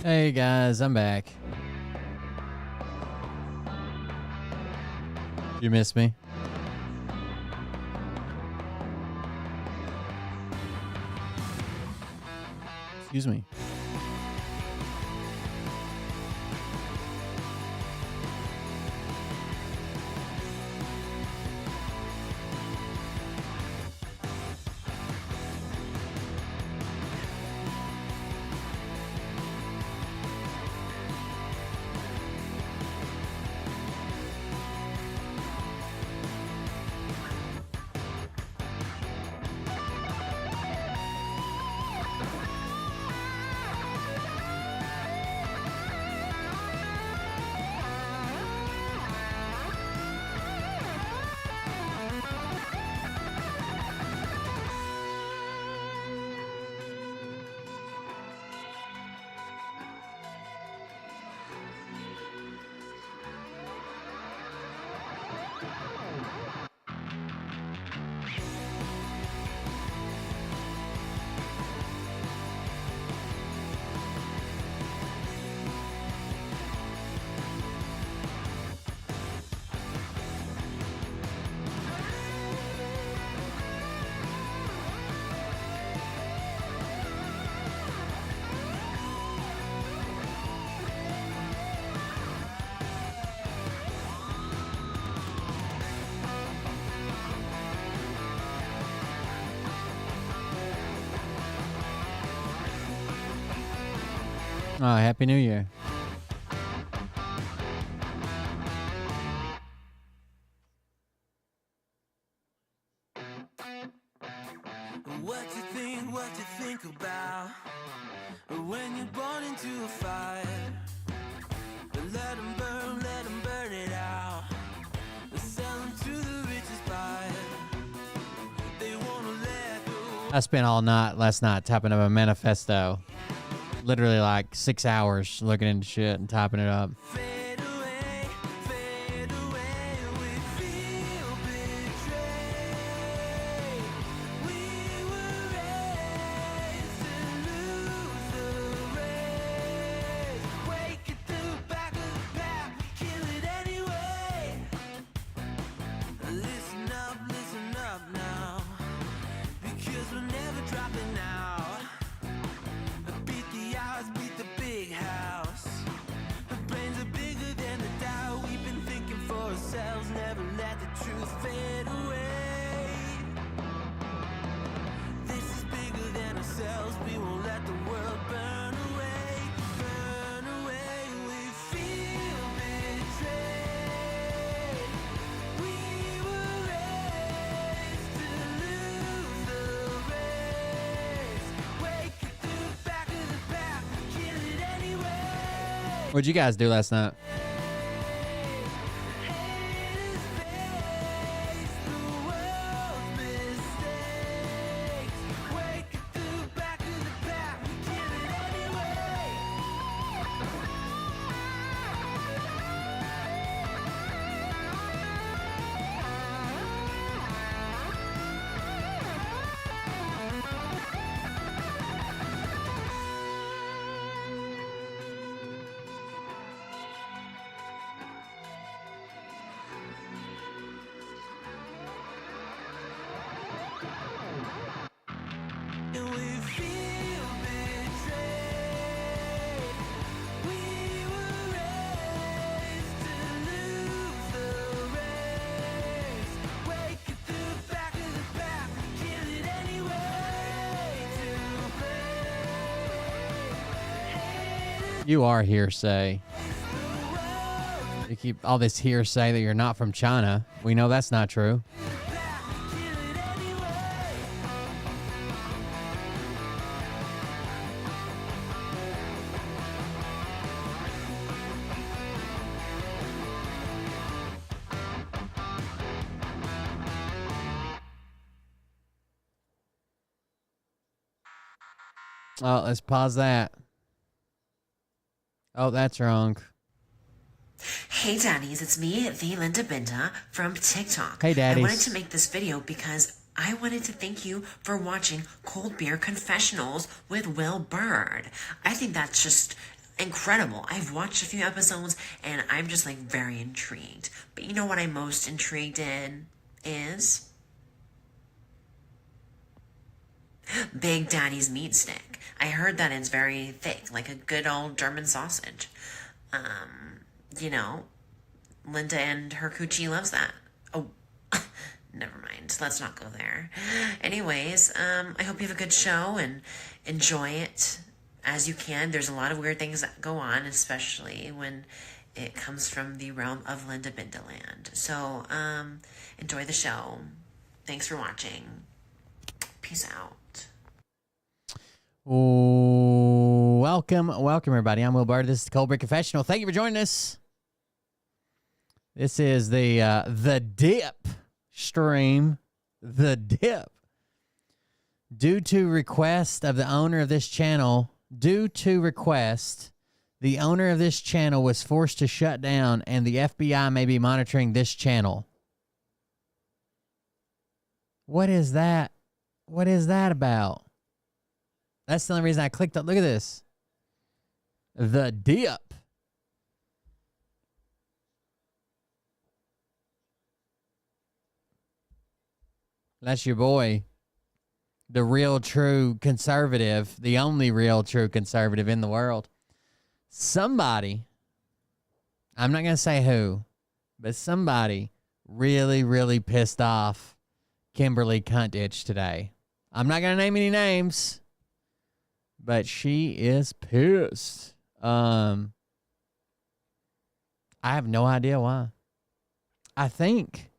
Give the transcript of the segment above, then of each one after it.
Hey guys, I'm back. You miss me? Excuse me. Oh, Happy New Year. What you think about when you're born into a fire? Let them burn it out. Sell them to the richest buyer. They wanna let go. I spent all night last night typing up a manifesto. Literally like 6 hours looking into shit and typing it up. Fade away, we feel betrayed. We were raised to lose the race. Wake at the back of the pack, kill it anyway. Listen up now, because we're never dropping out. Beat the odds, beat the big house. Our brains are bigger than the doubt. We've been thinking for ourselves, never let the truth fade away. This is bigger than ourselves, we won't let the world burn away. Burn away, we feel betrayed. We were raised to lose the race. Wake at the back of the pack, kill it anyway. What'd you guys do last night? Haters face the world's mistakes. Wake at the back of the pack, kill it anyway. You are hearsay. You keep all this hearsay that you're not from China. We know that's not true. Oh, let's pause that. Oh, that's wrong. Hey daddies, it's me, the Linda Binda from TikTok. Hey daddies. I wanted to make this video because I wanted to thank you for watching Cold Beer Confessionals with Will Bird. I think that's just incredible. I've watched a few episodes and I'm just like very intrigued. But you know what I'm most intrigued in is Big Daddy's meat stick. I heard that it's very thick, like a good old German sausage. You know, Linda and her coochie loves that. Oh, never mind. Let's not go there. Anyways, I hope you have a good show and enjoy it as you can. There's a lot of weird things that go on, especially when it comes from the realm of Linda Bindaland. So, enjoy the show. Thanks for watching. Peace out. Welcome, everybody. I'm Will Bird. This is the Cold Beer Confessional. Thank you for joining us. This is the dip stream. The dip. Due to request of the owner of this channel, the owner of this channel was forced to shut down, and the FBI may be monitoring this channel. What is that? What is that about? That's the only reason I clicked up. Look at this. The dip. That's your boy. The real true conservative. The only real true conservative in the world. Somebody, I'm not going to say who, but somebody really, really pissed off Kimberly Cuntitch today. I'm not going to name any names, but she is pissed. I have no idea why. I think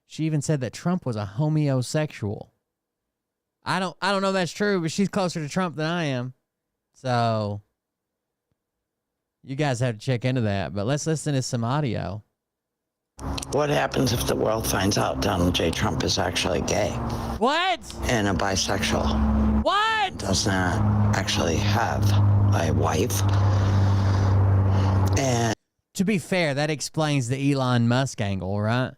she even said that Trump was a homosexual. I don't know if that's true, but she's closer to Trump than I am. So you guys have to check into that. But let's listen to some audio. What happens if the world finds out Donald J. Trump is actually gay? What? And a bisexual? What? Does not actually have a wife? And To be fair, that explains the Elon Musk angle, right?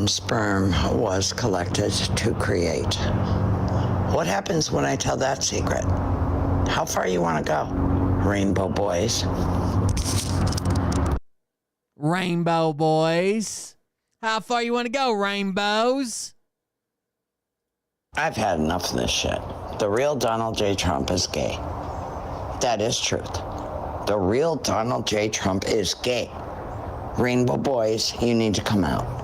sperm was collected to create. What happens when I tell that secret? How far you want to go? Rainbow boys. Rainbow boys. How far you want to go, rainbows? I've had enough of this shit. The real Donald J. Trump is gay. That is truth. The real Donald J. Trump is gay. Rainbow boys, you need to come out.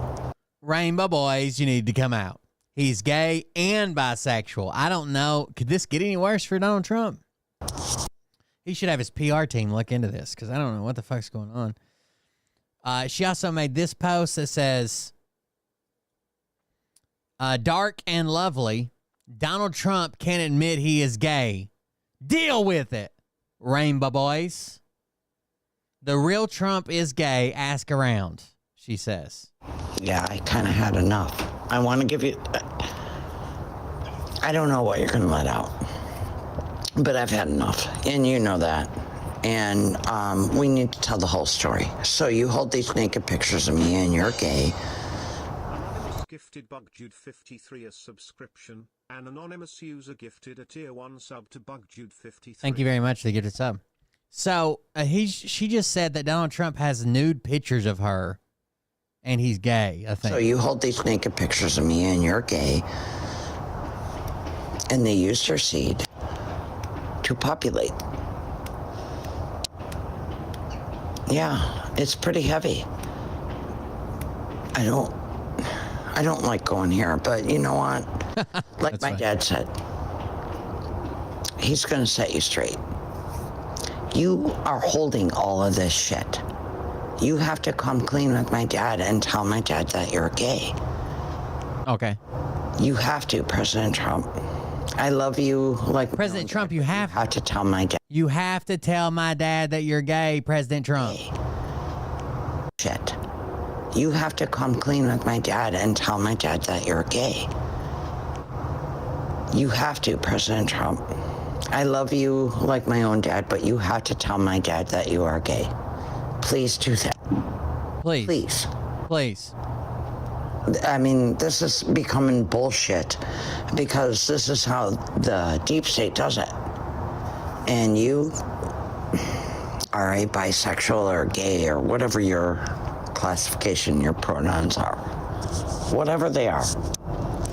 Rainbow boys, you need to come out. He's gay and bisexual. I don't know. Could this get any worse for Donald Trump? He should have his PR team look into this because I don't know what the fuck's going on. She also made this post that says, dark and lovely, Donald Trump can't admit he is gay. Deal with it, Rainbow boys. The real Trump is gay. Ask around, she says. Yeah, I kind of had enough. I want to give you... I don't know what you're going to let out. But I've had enough. And you know that. And we need to tell the whole story. So you hold these naked pictures of me and you're gay. Gifted Bugjude 53 a subscription. An anonymous user gifted a tier 1 sub to Bugjude 53. Thank you very much for the gifted sub. So she just said that Donald Trump has nude pictures of her and he's gay, I think. So you hold these naked pictures of me and you're gay. And they used your seed to populate. Yeah, it's pretty heavy. I don't like going here, but you know what? Like my dad said, he's going to set you straight. You are holding all of this shit. You have to come clean with my dad and tell my dad that you're gay. Okay. You have to, President Trump. I love you like President Trump, you have to tell my dad. You have to tell my dad that you're gay, President Trump. Shit. You have to come clean with my dad and tell my dad that you're gay. You have to, President Trump. I love you like my own dad, but you have to tell my dad that you are gay. Please do that. Please. Please. Please. I mean, this is becoming bullshit because this is how the deep state does it. And you are a bisexual or gay or whatever your classification, your pronouns are. Whatever they are.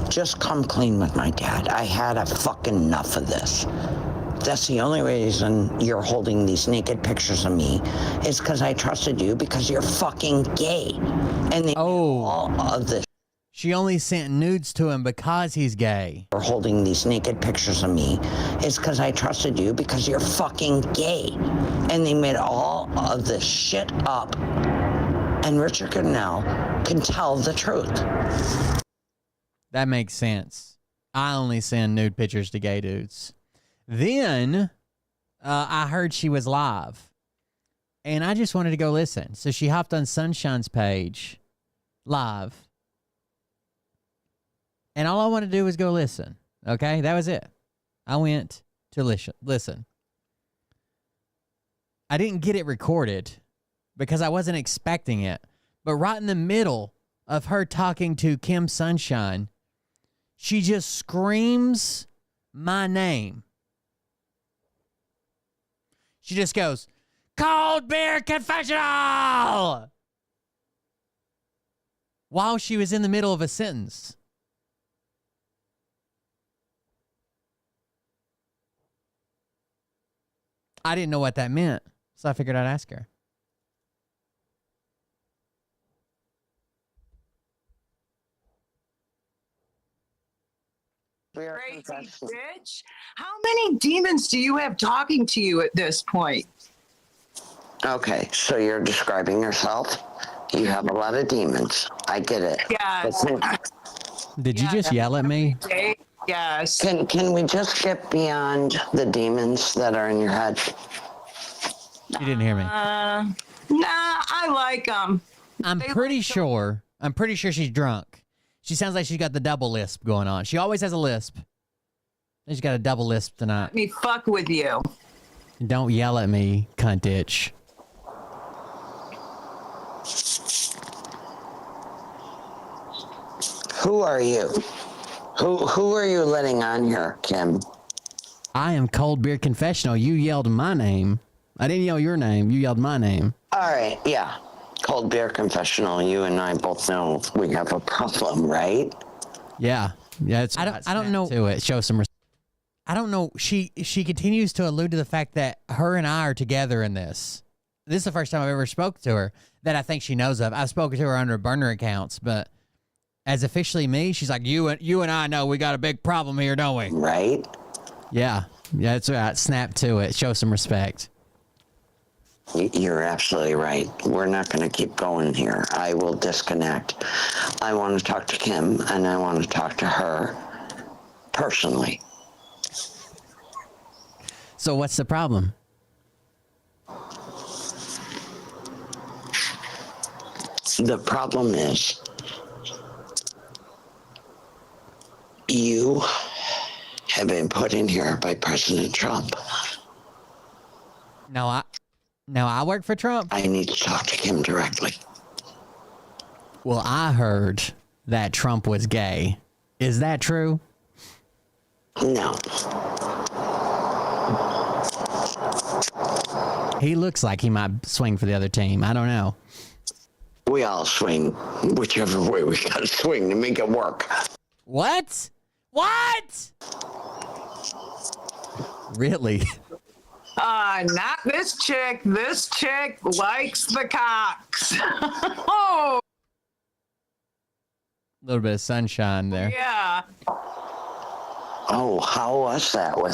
Just come clean with my dad. I had a fucking enough of this. That's the only reason you're holding these naked pictures of me is because I trusted you because you're fucking gay. And they all of this. She only sent nudes to him because he's gay. You're holding these naked pictures of me is because I trusted you because you're fucking gay. And they made all of this shit up. And Richard Goodell can tell the truth. That makes sense. I only send nude pictures to gay dudes. Then I heard she was live, and I just wanted to go listen. So she hopped on Sunshine's page live, and all I wanted to do was go listen. Okay, that was it. I went to listen. I didn't get it recorded because I wasn't expecting it. But right in the middle of her talking to Kim Sunshine, she just screams my name. She just goes, "Cold beer confessional!" While she was in the middle of a sentence. I didn't know what that meant, so I figured I'd ask her. Crazy bitch. How many demons do you have talking to you at this point? Okay, so you're describing yourself. You have a lot of demons. I get it. Yes. Did you just yell at me? Yes. Can we just get beyond the demons that are in your head? You didn't hear me. Nah, I like them. I'm pretty sure she's drunk. She sounds like she's got the double lisp going on. She always has a lisp. She's got a double lisp tonight. Let me fuck with you. Don't yell at me, cunt itch. Who are you? Who are you letting on here, Kim? I am Cold Beer Confessional. You yelled my name. I didn't yell your name. You yelled my name. All right, yeah. Cold Beer Confessional. You and I both know we have a problem, right? Yeah. Yeah, it's I don't know to it. Show some I don't know. She continues to allude to the fact that her and I are together in this. This is the first time I've ever spoken to her that I think she knows of. I've spoken to her under burner accounts, but as officially me, she's like, you and I know we got a big problem here, don't we? Right? Yeah. Yeah, that's right. Snap to it. Show some respect. You're absolutely right. We're not going to keep going here. I will disconnect. I want to talk to Kim, and I want to talk to her personally. So what's the problem? The problem is you have been put in here by President Trump. Now I work for Trump. I need to talk to Kim directly. Well, I heard that Trump was gay. Is that true? No. He looks like he might swing for the other team. I don't know. We all swing whichever way we got to swing to make it work. What? What? Really? Not this chick. This chick likes the cocks. Oh, A little bit of sunshine there. yeah. Oh, how was that with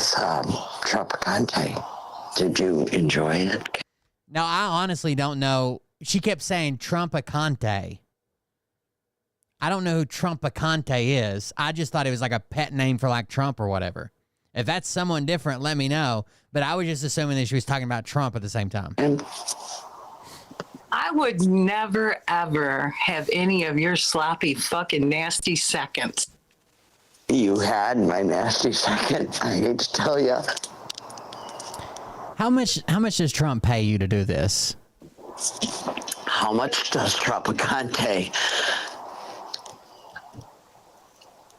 Tropicante? Did you enjoy it? Now, I honestly don't know. She kept saying Trumpicante. I don't know who Trumpicante is. I just thought it was like a pet name for like Trump or whatever. If that's someone different, let me know. But I was just assuming that she was talking about Trump at the same time. I would never, ever have any of your sloppy, fucking nasty seconds. You had my nasty second. I hate to tell you. How much does Trump pay you to do this? How much does Tropicante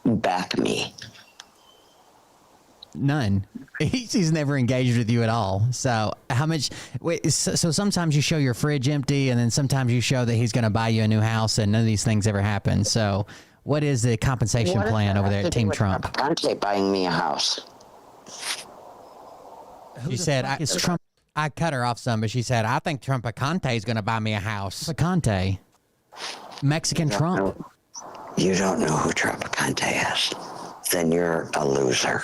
back me? None. He's never engaged with you at all. So how much? Wait, so sometimes you show your fridge empty, and then sometimes you show that he's going to buy you a new house, and none of these things ever happen. So what is the compensation plan over there at Team Trump? Tropicante buying me a house. She said, "It's Trump." I cut her off some, but she said, "I think Trumpicante is going to buy me a house." Trumpicante, Mexican Trump. You don't know who Tropicante is. Then you're a loser.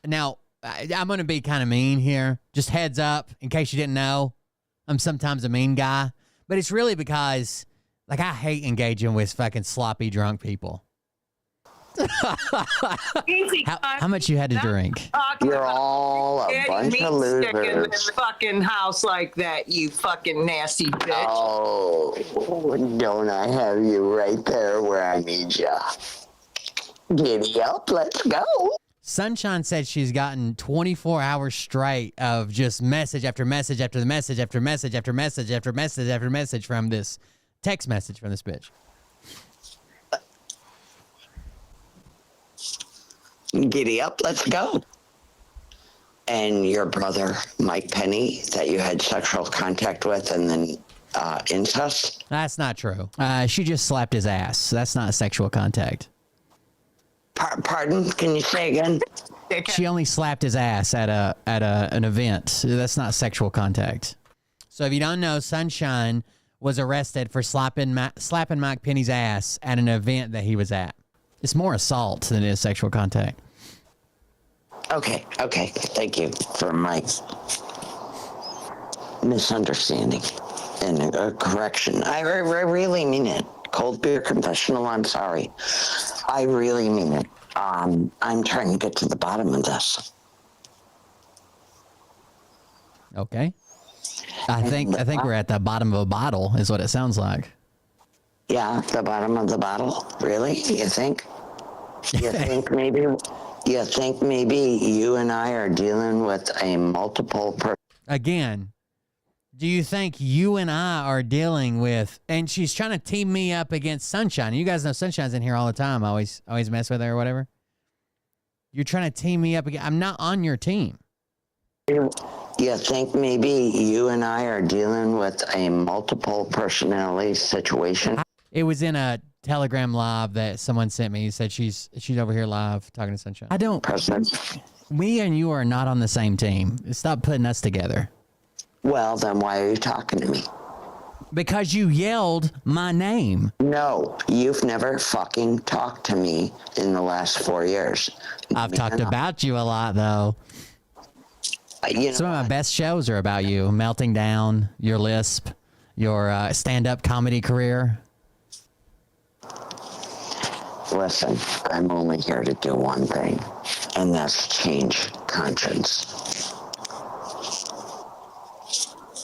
Now, I'm going to be kind of mean here. Just heads up, in case you didn't know, I'm sometimes a mean guy. But it's really because, like, I hate engaging with fucking sloppy drunk people. How much you had to drink? You're all a bunch of losers. In the fucking house like that, you fucking nasty bitch. Oh, don't I have you right there where I need you? Giddy up, let's go. Sunshine said she's gotten 24 hours straight of just message after message after message after message after message after message after message from this text message from this bitch. Giddy up, let's go. And your brother, Mike Penny, that you had sexual contact with and then incest? That's not true. She just slapped his ass. That's not sexual contact. Pardon? Can you say again? She only slapped his ass at an event. That's not sexual contact. So if you don't know, Sunshine was arrested for slapping Mike Penny's ass at an event that he was at. It's more assault than it is sexual contact. Okay. Thank you for my misunderstanding and a correction. I really mean it. Cold beer confessional, I'm sorry. I really mean it. I'm trying to get to the bottom of this. Okay. I think we're at the bottom of a bottle is what it sounds like. Yeah, the bottom of the bottle? Really? You think? You think maybe you and I are dealing with a multiple Again, do you think you and I are dealing with, and she's trying to team me up against Sunshine. You guys know Sunshine's in here all the time. I always mess with her or whatever. You're trying to team me up again. I'm not on your team. You think maybe you and I are dealing with a multiple personality situation? It was in a Telegram live that someone sent me. He said she's over here live talking to Sunshine. I don't. Me and you are not on the same team. Stop putting us together. Well, then why are you talking to me? Because you yelled my name. No, you've never fucking talked to me in the last 4 years. I've talked about you a lot, though. Some of my best shows are about you. Melting Down, your lisp, your stand-up comedy career. Listen, I'm only here to do one thing, and that's change conscience.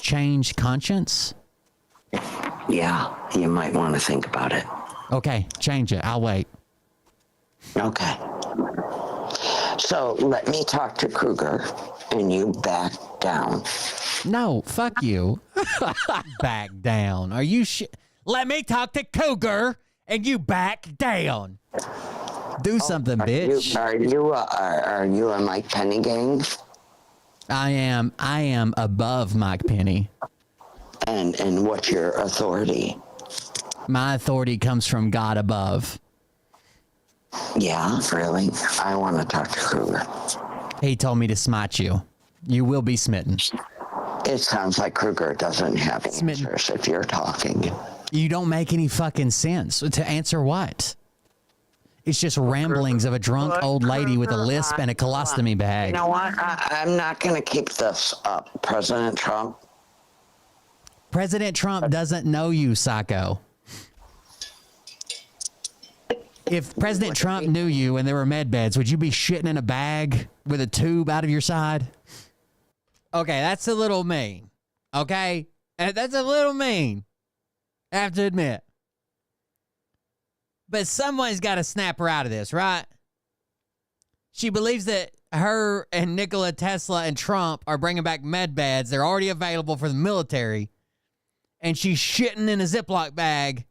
Change conscience? Yeah, you might want to think about it. Okay, change it. I'll wait. Okay. So let me talk to Kruger, and you back down. No, fuck you. Back down. Are you Let me talk to Cougar, and you back down. Do something, bitch. Are you a Mike Penny gang? I am above Mike Penny. And what's your authority? My authority comes from God above. Yeah, really? I want to talk to Kruger. He told me to smite you. You will be smitten. It sounds like Kruger doesn't have answers if you're talking. You don't make any fucking sense. To answer what? It's just ramblings of a drunk old lady with a lisp and a colostomy bag. You know what? I'm not going to keep this up. President Trump. President Trump doesn't know you, psycho. If President Trump knew you and there were med beds, would you be shitting in a bag with a tube out of your side? Okay, that's a little mean. Okay? That's a little mean. I have to admit. But someone's got to snap her out of this, right? She believes that her and Nikola Tesla and Trump are bringing back med beds. They're already available for the military. And she's shitting in a Ziploc bag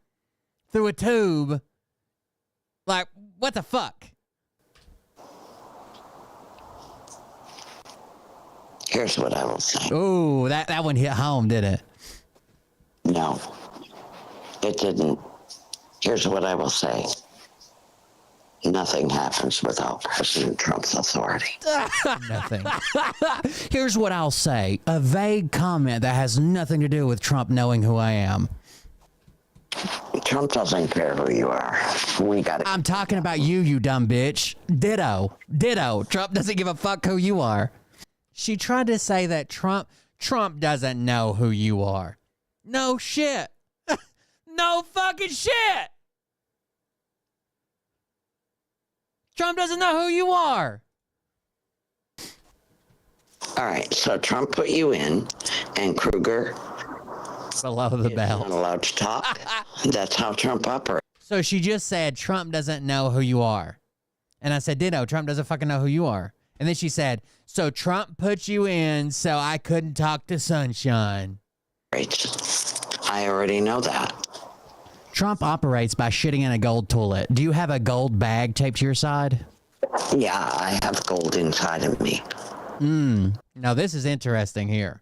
through a tube. Like, what the fuck? Here's what I will say. Ooh, that one hit home, did it? No, it didn't. Here's what I will say. Nothing happens without President Trump's authority. Nothing. Here's what I'll say. A vague comment that has nothing to do with Trump knowing who I am. Trump doesn't care who you are. We got it. I'm talking about you, you dumb bitch. Ditto. Ditto. Trump doesn't give a fuck who you are. She tried to say that Trump doesn't know who you are. No shit. No fucking shit. Trump doesn't know who you are. All right, so Trump put you in, and Kruger Below the is belt. not allowed to talk. That's how Trump operates. So she just said, Trump doesn't know who you are. And I said, ditto, Trump doesn't fucking know who you are. And then she said, so Trump put you in so I couldn't talk to Sunshine. I already know that. Trump operates by shitting in a gold toilet. Do you have a gold bag taped to your side? Yeah, I have gold inside of me. Now this is interesting here.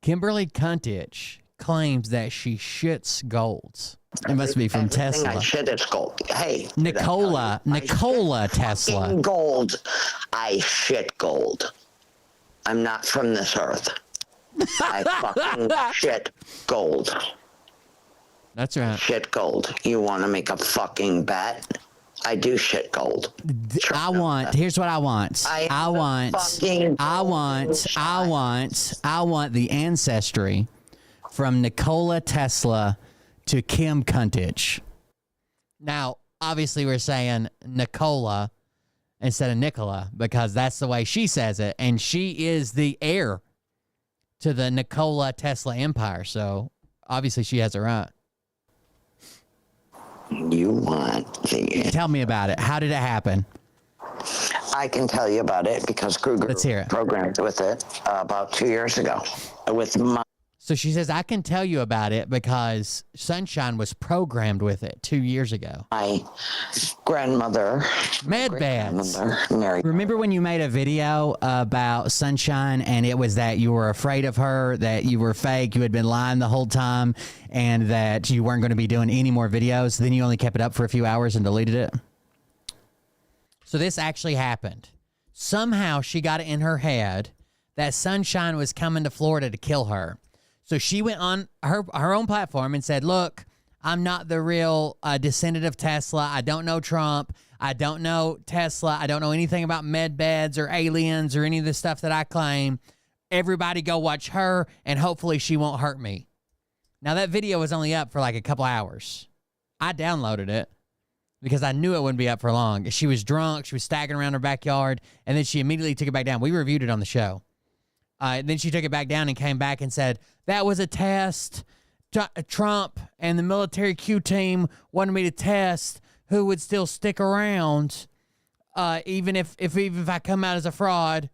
Kimberly Cuntich claims that she shits golds. It must be from Everything Tesla. I shit is gold. Hey, Nikola Tesla. fucking gold. I shit gold. I'm not from this earth. I fucking shit gold. That's right. Shit gold. You want to make a fucking bet? I do shit gold. Here's what I want. I want the ancestry from Nikola Tesla to Kim Cuntich. Now, obviously we're saying Nikola instead of Nikola because that's the way she says it. And she is the heir to the Nikola Tesla empire. So obviously she has it right. You want the... Tell me about it. How did it happen? I can tell you about it because Kruger Let's hear it. programmed with it about 2 years ago. With my... So she says, I can tell you about it because Sunshine was programmed with it 2 years ago. My grandmother, Med beds. Mary. Remember when you made a video about Sunshine and it was that you were afraid of her, that you were fake, you had been lying the whole time, and that you weren't going to be doing any more videos? Then you only kept it up for a few hours and deleted it? So this actually happened. Somehow she got it in her head that Sunshine was coming to Florida to kill her. So she went on her own platform and said, look, I'm not the real descendant of Tesla. I don't know Trump. I don't know Tesla. I don't know anything about med beds or aliens or any of the stuff that I claim. Everybody go watch her, and hopefully she won't hurt me. Now, that video was only up for like a couple hours. I downloaded it because I knew it wouldn't be up for long. She was drunk. She was staggering around her backyard, and then she immediately took it back down. We reviewed it on the show. Then she took it back down and came back and said, that was a test. Trump and the military Q team wanted me to test who would still stick around, even if I come out as a fraud.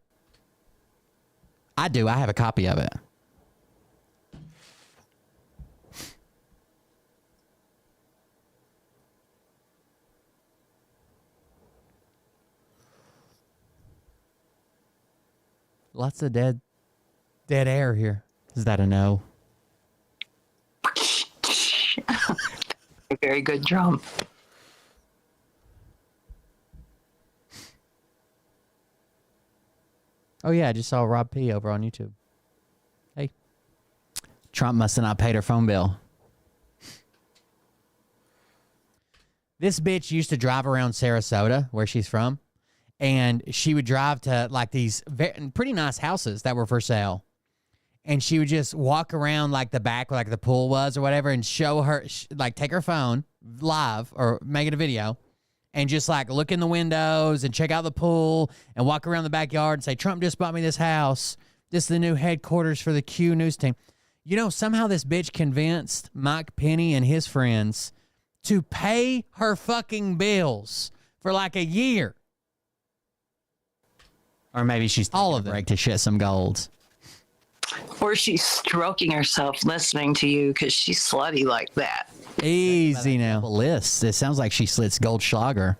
I do. I have a copy of it. Lots of dead air here. Is that a no? Very good drum. Oh, yeah, I just saw Rob P. over on YouTube. Hey. Trump must have not paid her phone bill. This bitch used to drive around Sarasota, where she's from, and she would drive to like these pretty nice houses that were for sale. And she would just walk around like the back where like the pool was or whatever and show her, like take her phone live or make it a video and just like look in the windows and check out the pool and walk around the backyard and say, Trump just bought me this house. This is the new headquarters for the Q News team. You know, somehow this bitch convinced Mike Penny and his friends to pay her fucking bills for like a year. Or maybe she's all of break to shit some golds. Or she's stroking herself listening to you because she's slutty like that. Easy now. Lists. It sounds like she slits Goldschlager.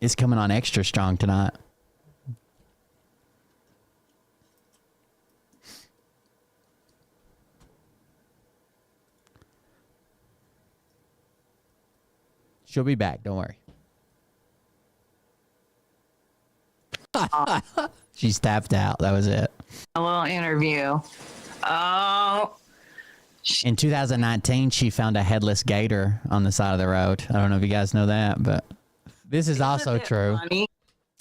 It's coming on extra strong tonight. She'll be back. Don't worry. She's tapped out. That was it. A little interview. Oh. In 2019, she found a headless gator on the side of the road. I don't know if you guys know that, but this is also true. Funny.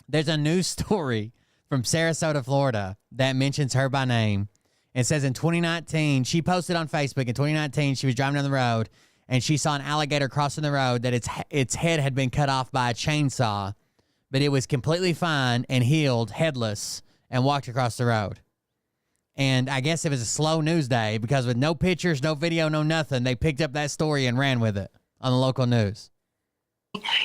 There's a news story from Sarasota, Florida that mentions her by name. It says in 2019, she posted on Facebook in 2019, she was driving down the road and she saw an alligator crossing the road that its head had been cut off by a chainsaw, but it was completely fine and healed, headless, and walked across the road. And I guess it was a slow news day because with no pictures, no video, no nothing, they picked up that story and ran with it on the local news.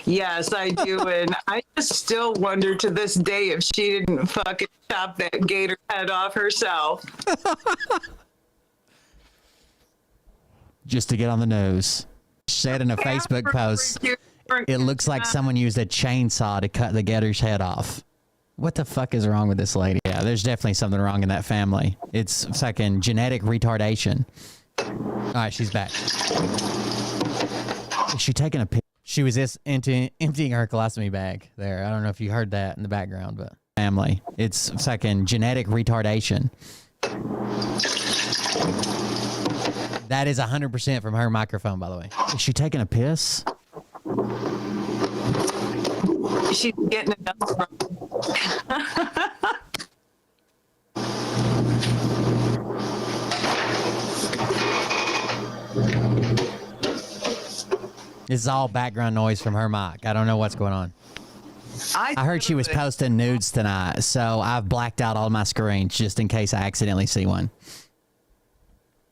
Yes, I do. And I just still wonder to this day if she didn't fucking chop that gator head off herself. Just to get on the news. She said in a Facebook post, it looks like someone used a chainsaw to cut the gator's head off. What the fuck is wrong with this lady? Yeah, there's definitely something wrong in that family. It's fucking genetic retardation. All right, she's back. Is she taking a pic? She was just emptying her colostomy bag there. I don't know if you heard that in the background, but family. It's fucking genetic retardation. That is 100% from her microphone, by the way. Is she taking a piss? She's getting it done. This is all background noise from her mic. I don't know what's going on. I heard she was posting nudes tonight, so I've blacked out all my screens just in case I accidentally see one.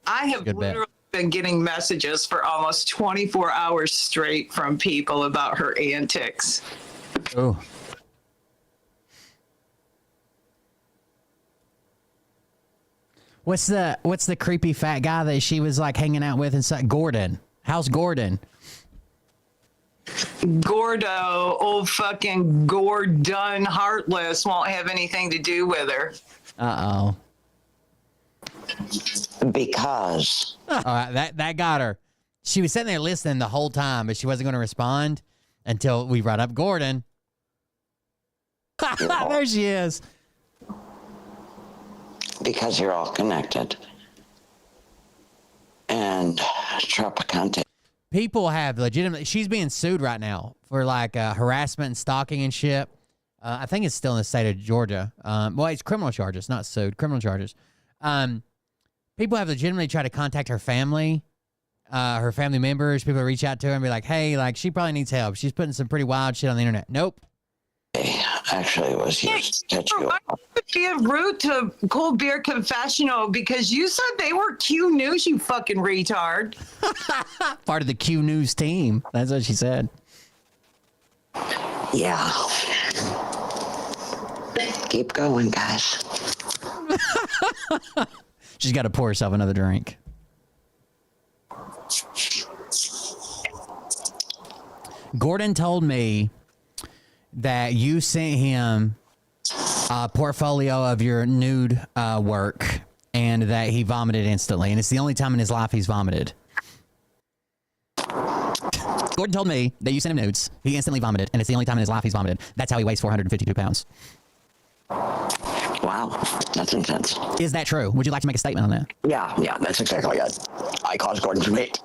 I have literally been getting messages for almost 24 hours straight from people about her antics. Oh. What's the creepy fat guy that she was like hanging out with and stuff? Gordon. How's Gordon? Gordo, old fucking Gordon Heartless won't have anything to do with her. Uh-oh. Because. All right, that got her. She was sitting there listening the whole time, but she wasn't going to respond until we brought up Gordon. There she is. Because you're all connected. And Tropicante. People have legitimate. She's being sued right now for like harassment and stalking and shit. I think it's still in the state of Georgia. Well, it's criminal charges, not sued. Criminal charges. People have legitimately tried to contact her family, her family members. People reach out to her and be like, "Hey, like she probably needs help. She's putting some pretty wild shit on the internet." Nope. Actually, it was used to catch you Why up. would be a route to Cold Beer Confessional? Because you said they were Q News, you fucking retard. Part of the Q News team. That's what she said. Yeah. Keep going, guys. She's got to pour herself another drink. Gordon told me that you sent him a portfolio of your nude work and that he vomited instantly. And it's the only time in his life he's vomited. Gordon told me that you sent him nudes. He instantly vomited. And it's the only time in his life he's vomited. That's how he weighs 452 pounds. Wow, that's intense. Is that true? Would you like to make a statement on that? Yeah, that's exactly it. I caused Gordon to wait.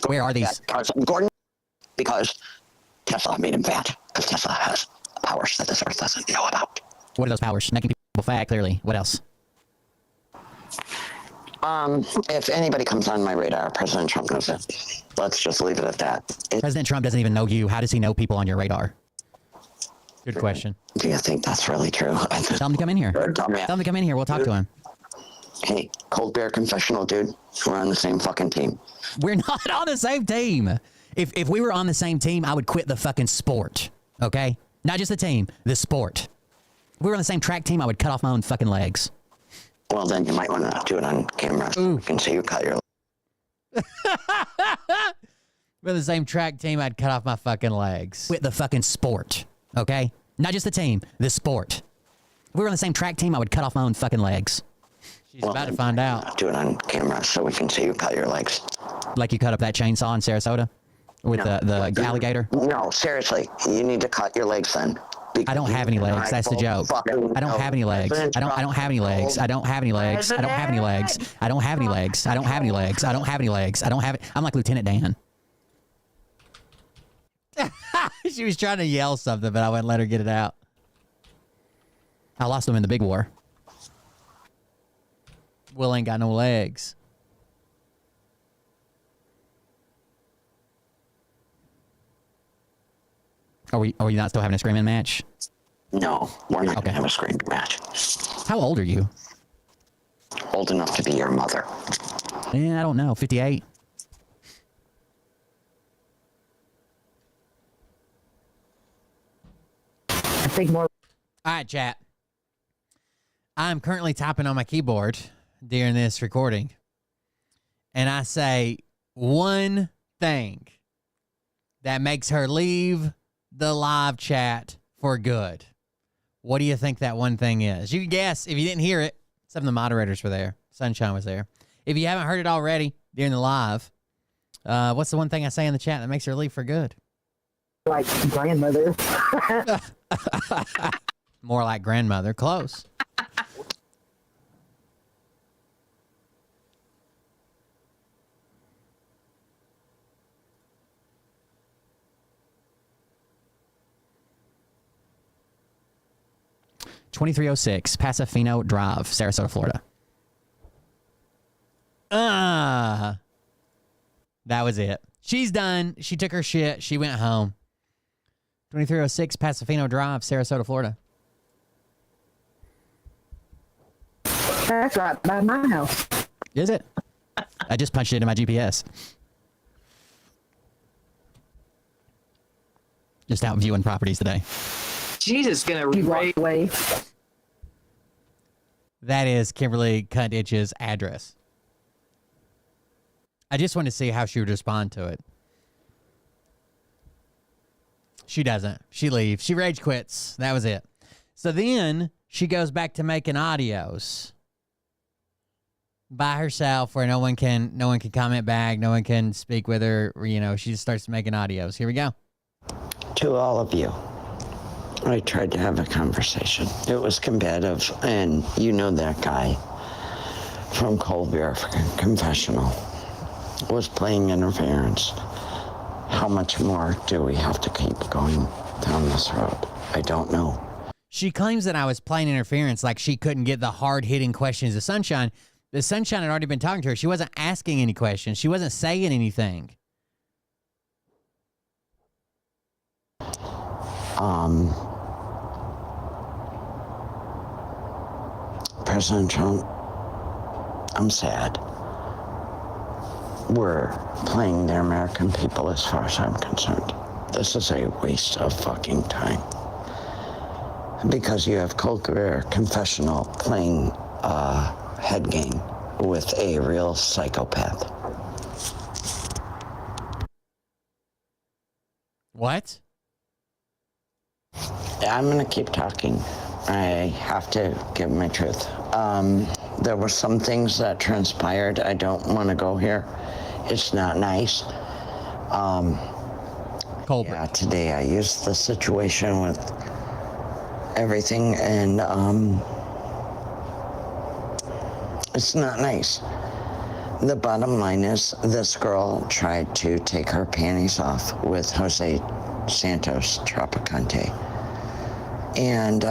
Where are these? Gordon, because Tesla made him fat. Because Tesla has powers that this earth doesn't know about. What are those powers? Making people fat, clearly. What else? If anybody comes on my radar, President Trump knows it. Let's just leave it at that. President Trump doesn't even know you. How does he know people on your radar? Good question. Do you think that's really true? Tell him to come in here. Tell him to come in here. We'll talk to him. Hey, cold beer confessional, dude. We're on the same fucking team. We're not on the same team. If we were on the same team, I would quit the fucking sport. Okay? Not just the team, the sport. If we were on the same track team, I would cut off my own fucking legs. Well, then you might want to do it on camera so we can see you cut your. We're the same track team. I'd cut off my fucking legs. Quit the fucking sport. Okay? Not just the team, the sport. If we were on the same track team, I would cut off my own fucking legs. She's about to find out. Do it on camera so we can see you cut your legs. Like you cut up that chainsaw in Sarasota with the alligator? No, seriously. You need to cut your legs then. I don't have any legs. That's the joke. I don't have any legs. I don't have any legs. I don't have any legs. I don't have any legs. I don't have any legs. I don't have any legs. I don't have any legs. I don't have. I'm like Lieutenant Dan. She was trying to yell something, but I wouldn't let her get it out. I lost them in the big war. Will ain't got no legs. Are we not still having a screaming match? No, we're not going to have a screaming match. How old are you? Old enough to be your mother. Yeah, I don't know. 58. I think more. All right, chat. I'm currently typing on my keyboard during this recording, and I say one thing that makes her leave the live chat for good. What do you think that one thing is? You can guess if you didn't hear it. Some of the moderators were there. Sunshine was there. If you haven't heard it already during the live, what's the one thing I say in the chat that makes her leave for good? Like grandmother. More like grandmother. Close. $2306 Pasofino Drive, Sarasota, Florida. That was it. She's done. She took her shit. She went home. 2306 Pasofino Drive, Sarasota, Florida. That's right by my house. Is it? I just punched it into my GPS. Just out viewing properties today. Jesus, gonna right away. That is Kimberly Cuntitch's address. I just want to see how she would respond to it. She doesn't. She leaves. She rage quits. That was it. So then she goes back to making audios by herself where no one can comment back, no one can speak with her. You know, she just starts making audios. Here we go. To all of you, I tried to have a conversation. It was combative, and you know that guy from Cold Beer Confessional was playing interference. How much more do we have to keep going down this road? I don't know. She claims that I was playing interference, like she couldn't get the hard-hitting questions of Sunshine. The Sunshine had already been talking to her. She wasn't asking any questions. She wasn't saying anything. President Trump, I'm sad. We're playing the American people as far as I'm concerned. This is a waste of fucking time. Because you have Cold Career Confessional playing a head game with a real psychopath. What? I'm going to keep talking. I have to give my truth. There were some things that transpired. I don't want to go here. It's not nice. Colbert. Yeah, today I used the situation with everything, and it's not nice. The bottom line is this girl tried to take her panties off with Jose Santos Tropicante. And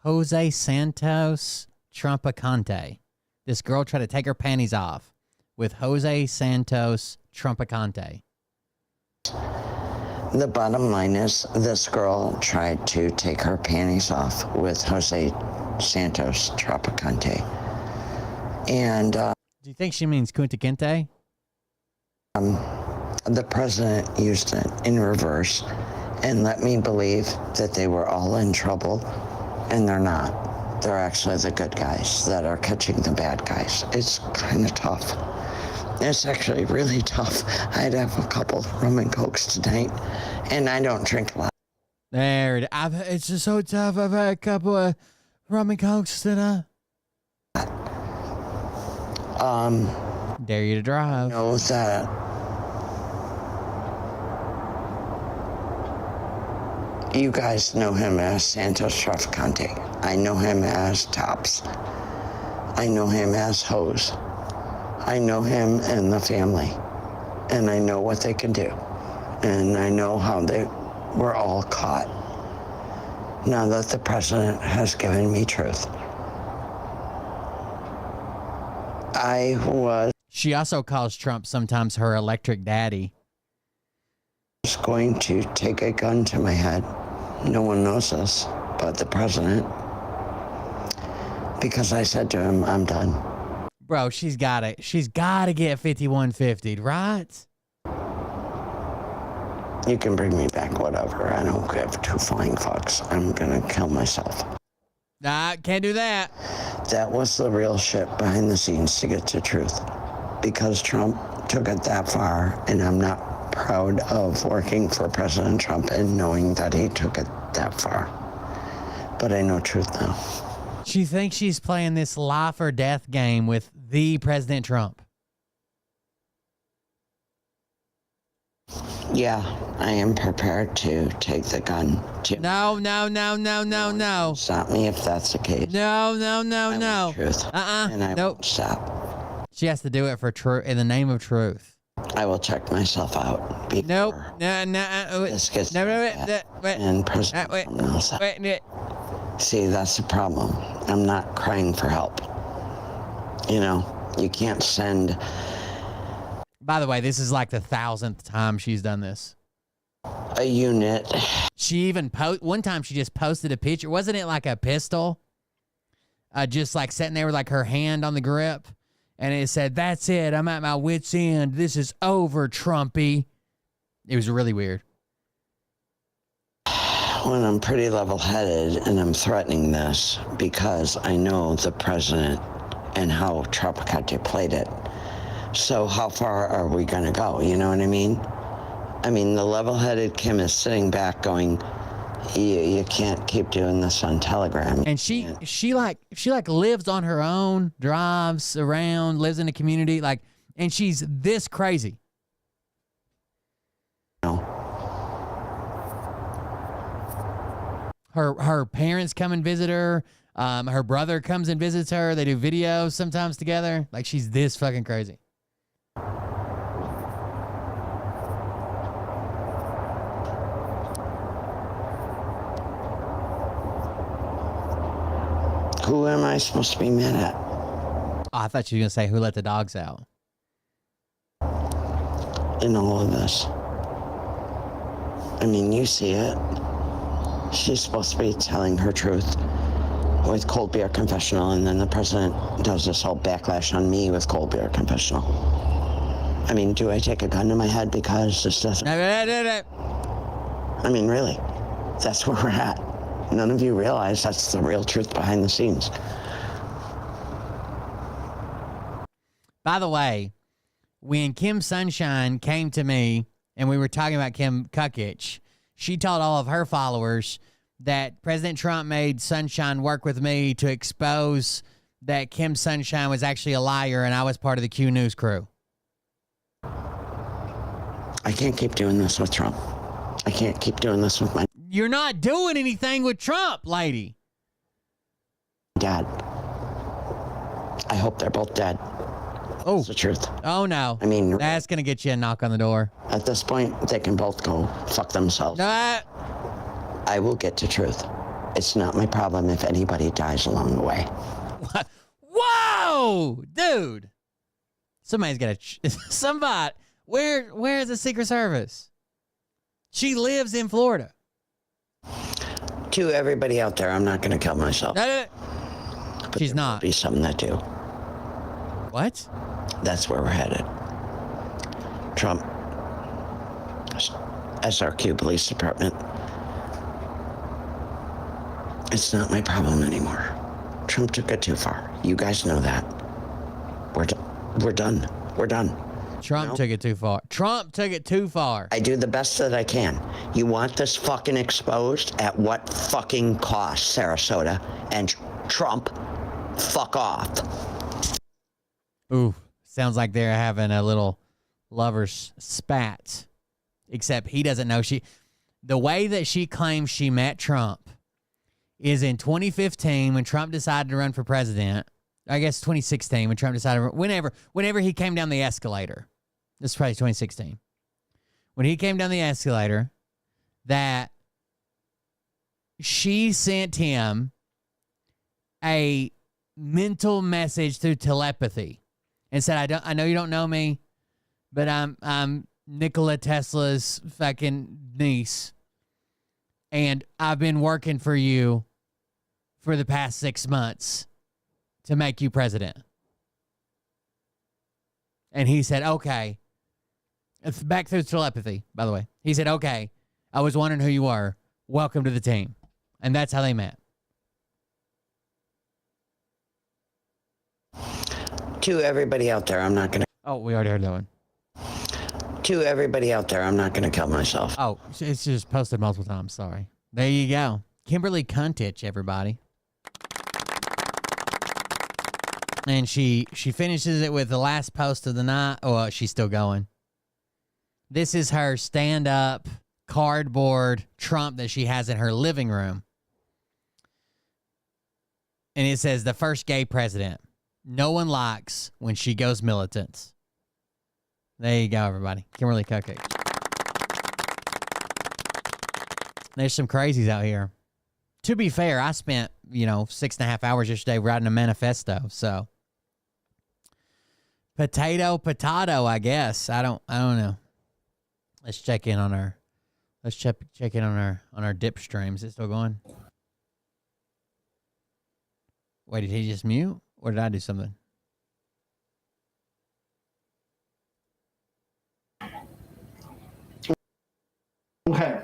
Jose Santos Trumpicante. This girl tried to take her panties off with Jose Santos Trumpicante. the bottom line is this girl tried to take her panties off with Jose Santos Tropicante. And Do you think she means Kunta Kinte? the president used it in reverse and let me believe that they were all in trouble, and they're not. They're actually the good guys that are catching the bad guys. It's kind of tough. It's actually really tough. I'd have a couple rum and cokes tonight, and I don't drink a lot. There it is. It's just so tough. I've had a couple of rum and cokes tonight. Dare you to drive. Know that you guys know him as Santos Trafficante. I know him as Tops. I know him as Hose. I know him and the family. And I know what they can do. And I know how they were all caught. Now that the president has given me truth. She also calls Trump sometimes her electric daddy. Was going to take a gun to my head. No one knows this but the president. Because I said to him, I'm done. Bro, she's got it. She's got to get 5150'd, right? You can bring me back, whatever. I don't give two flying fucks. I'm gonna kill myself. Nah, can't do that. That was the real shit behind the scenes to get to truth. Because Trump took it that far, and I'm not proud of working for President Trump and knowing that he took it that far. But I know truth now. She thinks she's playing this life or death game with the President Trump. Yeah, I am prepared to take the gun to... No. Stop me if that's the case. No. I want truth. And I Nope. won't stop. She has to do it for truth, in the name of truth. I will check myself out before Nope. this gets Wait. and President Wait. Trump knows that. Wait. See, that's the problem. I'm not crying for help. You know, you can't send... By the way, this is like the 1,000th time she's done this. a unit. She even one time she just posted a picture. Wasn't it like a pistol? Just like sitting there with like her hand on the grip. And it said, "That's it. I'm at my wit's end. This is over, Trumpy." It was really weird. When I'm pretty level-headed and I'm threatening this because I know the president and how Tropicante played it. So how far are we going to go? You know what I mean? I mean, the level-headed Kim is sitting back going, you can't keep doing this on Telegram. And she lives on her own, drives around, lives in a community, like, and she's this crazy. No. Her parents come and visit her. Her brother comes and visits her. They do videos sometimes together. Like, she's this fucking crazy. Who am I supposed to be mad at? Oh, I thought you were going to say, who let the dogs out? In all of this. I mean, you see it. She's supposed to be telling her truth with Cold Beer Confessional, and then the president does this whole backlash on me with Cold Beer Confessional. I mean, do I take a gun to my head because this doesn't... I mean, really, that's where we're at. None of you realize that's the real truth behind the scenes. By the way, when Kim Sunshine came to me and we were talking about Kim Kukich, she told all of her followers that President Trump made Sunshine work with me to expose that Kim Sunshine was actually a liar and I was part of the Q News crew. I can't keep doing this with Trump. I can't keep doing this with my You're not doing anything with Trump, lady. dad. I hope they're both dead. Oh. It's the truth. Oh, no. I mean, That's going to get you a knock on the door. at this point, they can both go fuck themselves. Ah, I will get to truth. It's not my problem if anybody dies along the way. whoa, dude. Somebody's got to... Somebody... Where's the Secret Service? She lives in Florida. To everybody out there, I'm not going to kill myself. But She's there not. will be some that do. What? That's where we're headed. Trump, SRQ Police Department. It's not my problem anymore. Trump took it too far. You guys know that. We're done. We're done. Trump took it too far. Trump took it too far. I do the best that I can. You want this fucking exposed? At what fucking cost, Sarasota? And Trump, fuck off. Ooh, sounds like they're having a little lover's spat. Except he doesn't know the way that she claims she met Trump is in 2015 when Trump decided to run for president. I guess 2016 when Trump decided, whenever he came down the escalator. This is probably 2016. When he came down the escalator, that she sent him a mental message through telepathy and said, I know you don't know me, but I'm Nikola Tesla's fucking niece, and I've been working for you for the past 6 months to make you president. And he said, okay. It's back through telepathy, by the way. He said, okay, I was wondering who you were. Welcome to the team. And that's how they met. To everybody out there, I'm not going to... Oh, we already heard that one. To everybody out there, I'm not going to kill myself. Oh, it's just posted multiple times. Sorry. There you go. Kimberly Cuntich, everybody. And she finishes it with the last post of the night. Oh, she's still going. This is her stand-up cardboard Trump that she has in her living room. And it says, the first gay president. No one likes when she goes militant. There you go, everybody. Kimberly Cuntich. There's some crazies out here. To be fair, I spent, 6.5 hours yesterday writing a manifesto, so... Potato, I guess. I don't know. Let's check in on our. Let's check in on our dip stream. Is it still going? Wait, did he just mute, or did I do something? Okay.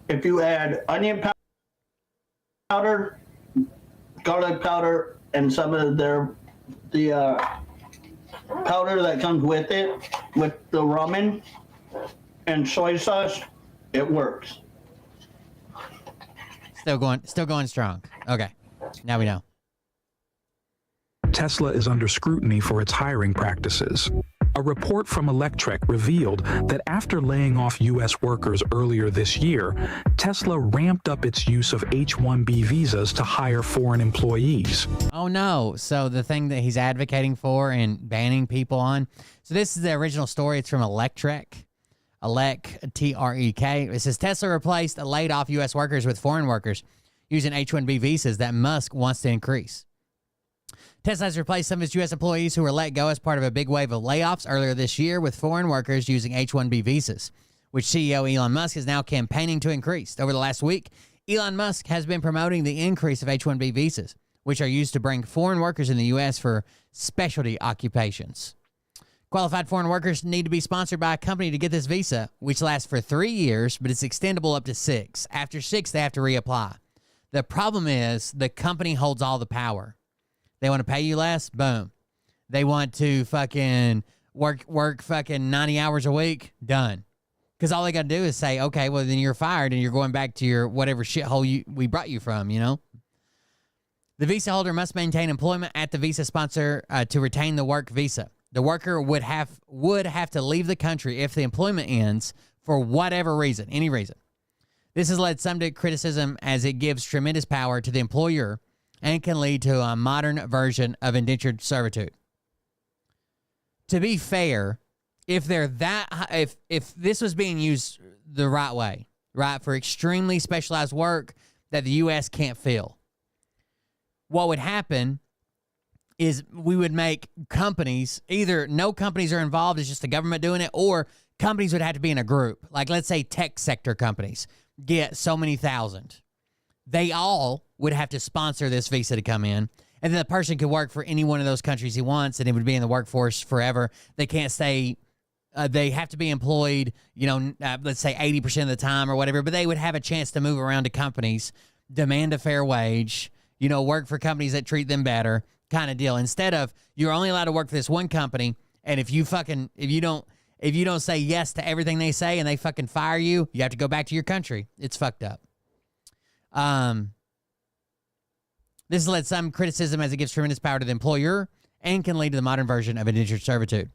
If you add onion powder, garlic powder, and some of the powder that comes with it, with the ramen and soy sauce, it works. Still going strong. Okay, now we know. Tesla is under scrutiny for its hiring practices. A report from Electrek revealed that after laying off U.S. workers earlier this year, Tesla ramped up its use of H-1B visas to hire foreign employees. Oh, no. So the thing that he's advocating for and banning people on. So this is the original story. It's from Electrek. T-R-E-K. It says Tesla replaced laid off U.S. workers with foreign workers using H-1B visas that Musk wants to increase. Tesla has replaced some of its U.S. employees who were let go as part of a big wave of layoffs earlier this year with foreign workers using H-1B visas, which CEO Elon Musk is now campaigning to increase. Over the last week, Elon Musk has been promoting the increase of H-1B visas, which are used to bring foreign workers in the U.S. for specialty occupations. Qualified foreign workers need to be sponsored by a company to get this visa, which lasts for 3 years, but it's extendable up to 6. After 6, they have to reapply. The problem is the company holds all the power. They want to pay you less? Boom. They want to fucking work fucking 90 hours a week? Done. Because all they got to do is say, okay, well, then you're fired and you're going back to your whatever shithole we brought you from, The visa holder must maintain employment at the visa sponsor to retain the work visa. The worker would have to leave the country if the employment ends for whatever reason, any reason. This has led some to criticism as it gives tremendous power to the employer and can lead to a modern version of indentured servitude. to be fair, if they're that, if this was being used the right way, right, for extremely specialized work that the U.S. can't fill, what would happen is we would make companies, either no companies are involved, it's just the government doing it, or companies would have to be in a group. Like, let's say tech sector companies get so many thousand. They all would have to sponsor this visa to come in. And then the person could work for any one of those countries he wants, and it would be in the workforce forever. They can't stay, they have to be employed, let's say 80% of the time or whatever, but they would have a chance to move around to companies, demand a fair wage, work for companies that treat them better, kind of deal. Instead of, you're only allowed to work for this one company, and if you don't say yes to everything they say and they fucking fire you, you have to go back to your country. It's fucked up. This has led some criticism as it gives tremendous power to the employer and can lead to the modern version of indentured servitude.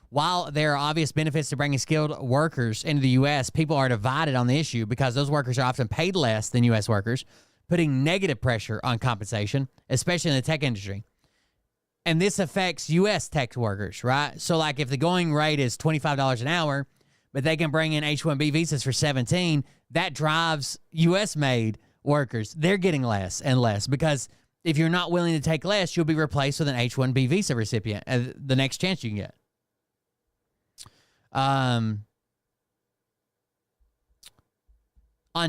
While there are obvious benefits to bringing skilled workers into the U.S., people are divided on the issue because those workers are often paid less than U.S. workers, putting negative pressure on compensation, especially in the tech industry. And this affects U.S. tech workers, right? So, like, if the going rate is $25 an hour, but they can bring in H-1B visas for $17, that drives U.S.-made workers. They're getting less and less because if you're not willing to take less, you'll be replaced with an H-1B visa recipient the next chance you can get. On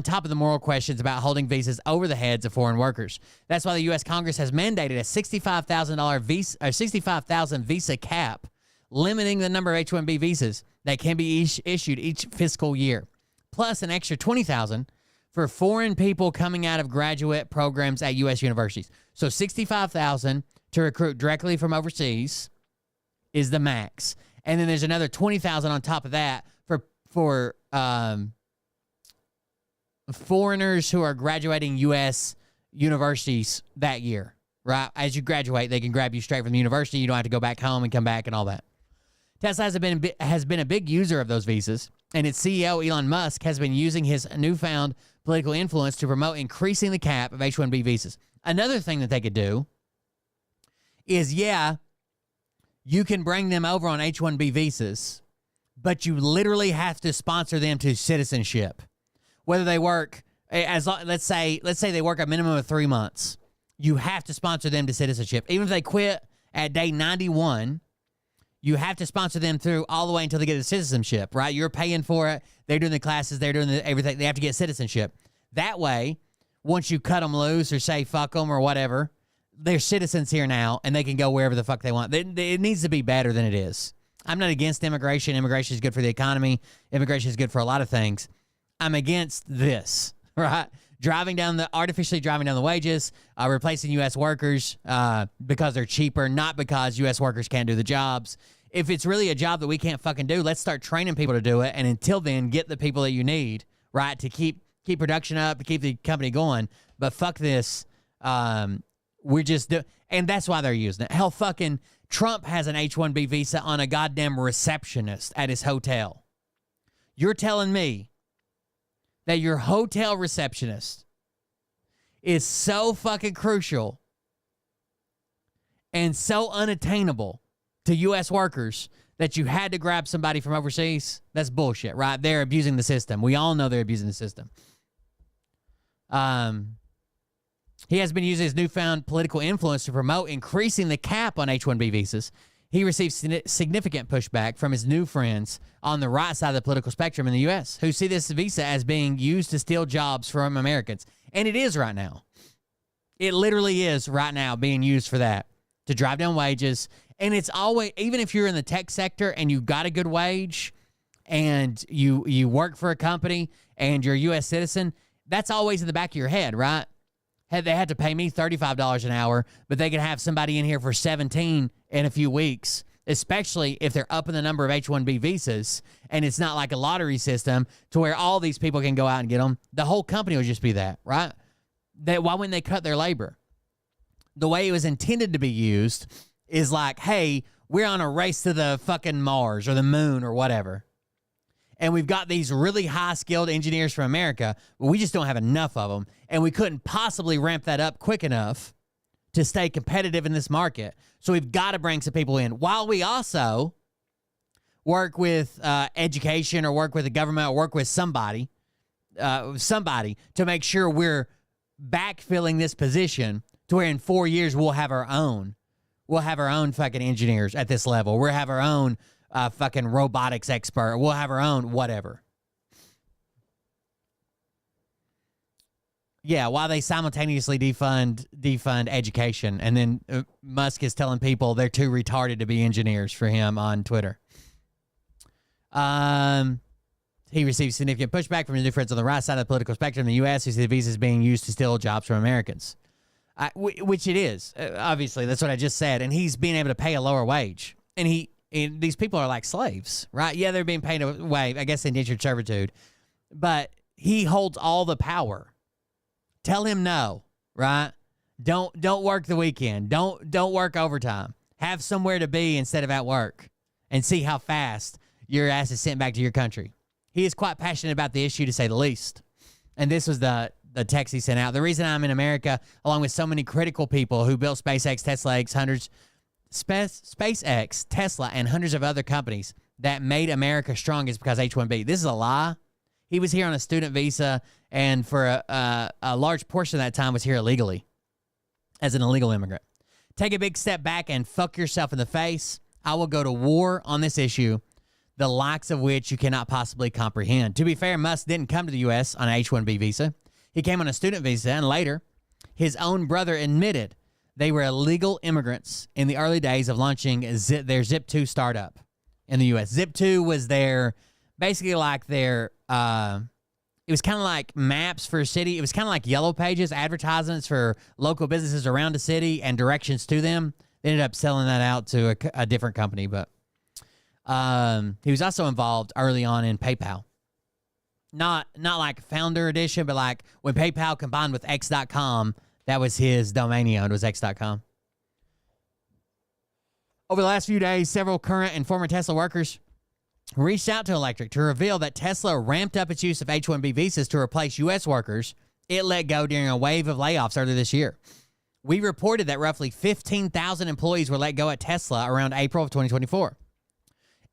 top of the moral questions about holding visas over the heads of foreign workers. That's why the U.S. Congress has mandated a $65,000 visa cap, limiting the number of H-1B visas that can be issued each fiscal year, plus an extra $20,000 for foreign people coming out of graduate programs at U.S. universities. So $65,000 to recruit directly from overseas is the max. And then there's another $20,000 on top of that for foreigners who are graduating U.S. universities that year, right? As you graduate, they can grab you straight from the university. You don't have to go back home and come back and all that. Tesla has been a big user of those visas, and its CEO, Elon Musk, has been using his newfound political influence to promote increasing the cap of H-1B visas. Another thing that they could do is, you can bring them over on H-1B visas, but you literally have to sponsor them to citizenship. Whether they work, let's say they work a minimum of 3 months, you have to sponsor them to citizenship. Even if they quit at day 91, you have to sponsor them through all the way until they get the citizenship, right? You're paying for it. They're doing the classes. They're doing everything. They have to get citizenship. That way, once you cut them loose or say fuck them or whatever, they're citizens here now, and they can go wherever the fuck they want. It needs to be better than it is. I'm not against immigration. Immigration is good for the economy. Immigration is good for a lot of things. I'm against this, right? Artificially driving down the wages, replacing U.S. workers because they're cheaper, not because U.S. workers can't do the jobs. If it's really a job that we can't fucking do, let's start training people to do it. And until then, get the people that you need, right, to keep production up, to keep the company going. But fuck this. And that's why they're using it. Hell, fucking Trump has an H-1B visa on a goddamn receptionist at his hotel. You're telling me that your hotel receptionist is so fucking crucial and so unattainable to U.S. workers that you had to grab somebody from overseas? That's bullshit, right? They're abusing the system. We all know they're abusing the system. He has been using his newfound political influence to promote increasing the cap on H-1B visas. He received significant pushback from his new friends on the right side of the political spectrum in the U.S., who see this visa as being used to steal jobs from Americans. And it is right now. It literally is right now being used for that, to drive down wages. And it's always, even if you're in the tech sector and you got a good wage and you work for a company and you're a U.S. citizen, that's always in the back of your head, right? They had to pay me $35 an hour, but they could have somebody in here for $17 in a few weeks, especially if they're up in the number of H-1B visas and it's not like a lottery system to where all these people can go out and get them. The whole company would just be that, right? Why wouldn't they cut their labor? The way it was intended to be used is like, hey, we're on a race to the fucking Mars or the moon or whatever. And we've got these really high-skilled engineers from America, but we just don't have enough of them. And we couldn't possibly ramp that up quick enough to stay competitive in this market. So we've got to bring some people in. While we also work with education or work with the government or work with somebody to make sure we're backfilling this position to where in 4 years we'll have our own fucking engineers at this level. We'll have our own fucking robotics expert. We'll have our own whatever. Yeah, while they simultaneously defund education, and then Musk is telling people they're too retarded to be engineers for him on Twitter. He received significant pushback from new friends on the right side of the political spectrum in the U.S. who see the visas being used to steal jobs from Americans, which it is. Obviously, that's what I just said. And he's being able to pay a lower wage, and these people are like slaves, right? Yeah, they're being paid away, I guess, indentured servitude, but he holds all the power. Tell him no, right? Don't work the weekend. Don't work overtime. Have somewhere to be instead of at work, and see how fast your ass is sent back to your country. He is quite passionate about the issue, to say the least. And this was the text he sent out. The reason I'm in America, along with so many critical people who built SpaceX, Tesla, and hundreds of other companies that made America strong, is because H-1B. This is a lie. He was here on a student visa, and for a large portion of that time was here illegally as an illegal immigrant. Take a big step back and fuck yourself in the face. I will go to war on this issue, the likes of which you cannot possibly comprehend. To be fair, Musk didn't come to the U.S. on an H-1B visa. He came on a student visa, and later, his own brother admitted they were illegal immigrants in the early days of launching their Zip2 startup in the U.S. Zip2 was basically like their, it was kind of like maps for a city. It was kind of like Yellow Pages, advertisements for local businesses around the city and directions to them. They ended up selling that out to a different company, but he was also involved early on in PayPal. Not like founder edition, but like when PayPal combined with X.com, that was his domain he owned, was X.com. Over the last few days, several current and former Tesla workers reached out to Electric to reveal that Tesla ramped up its use of H-1B visas to replace U.S. workers it let go during a wave of layoffs earlier this year. We reported that roughly 15,000 employees were let go at Tesla around April of 2024.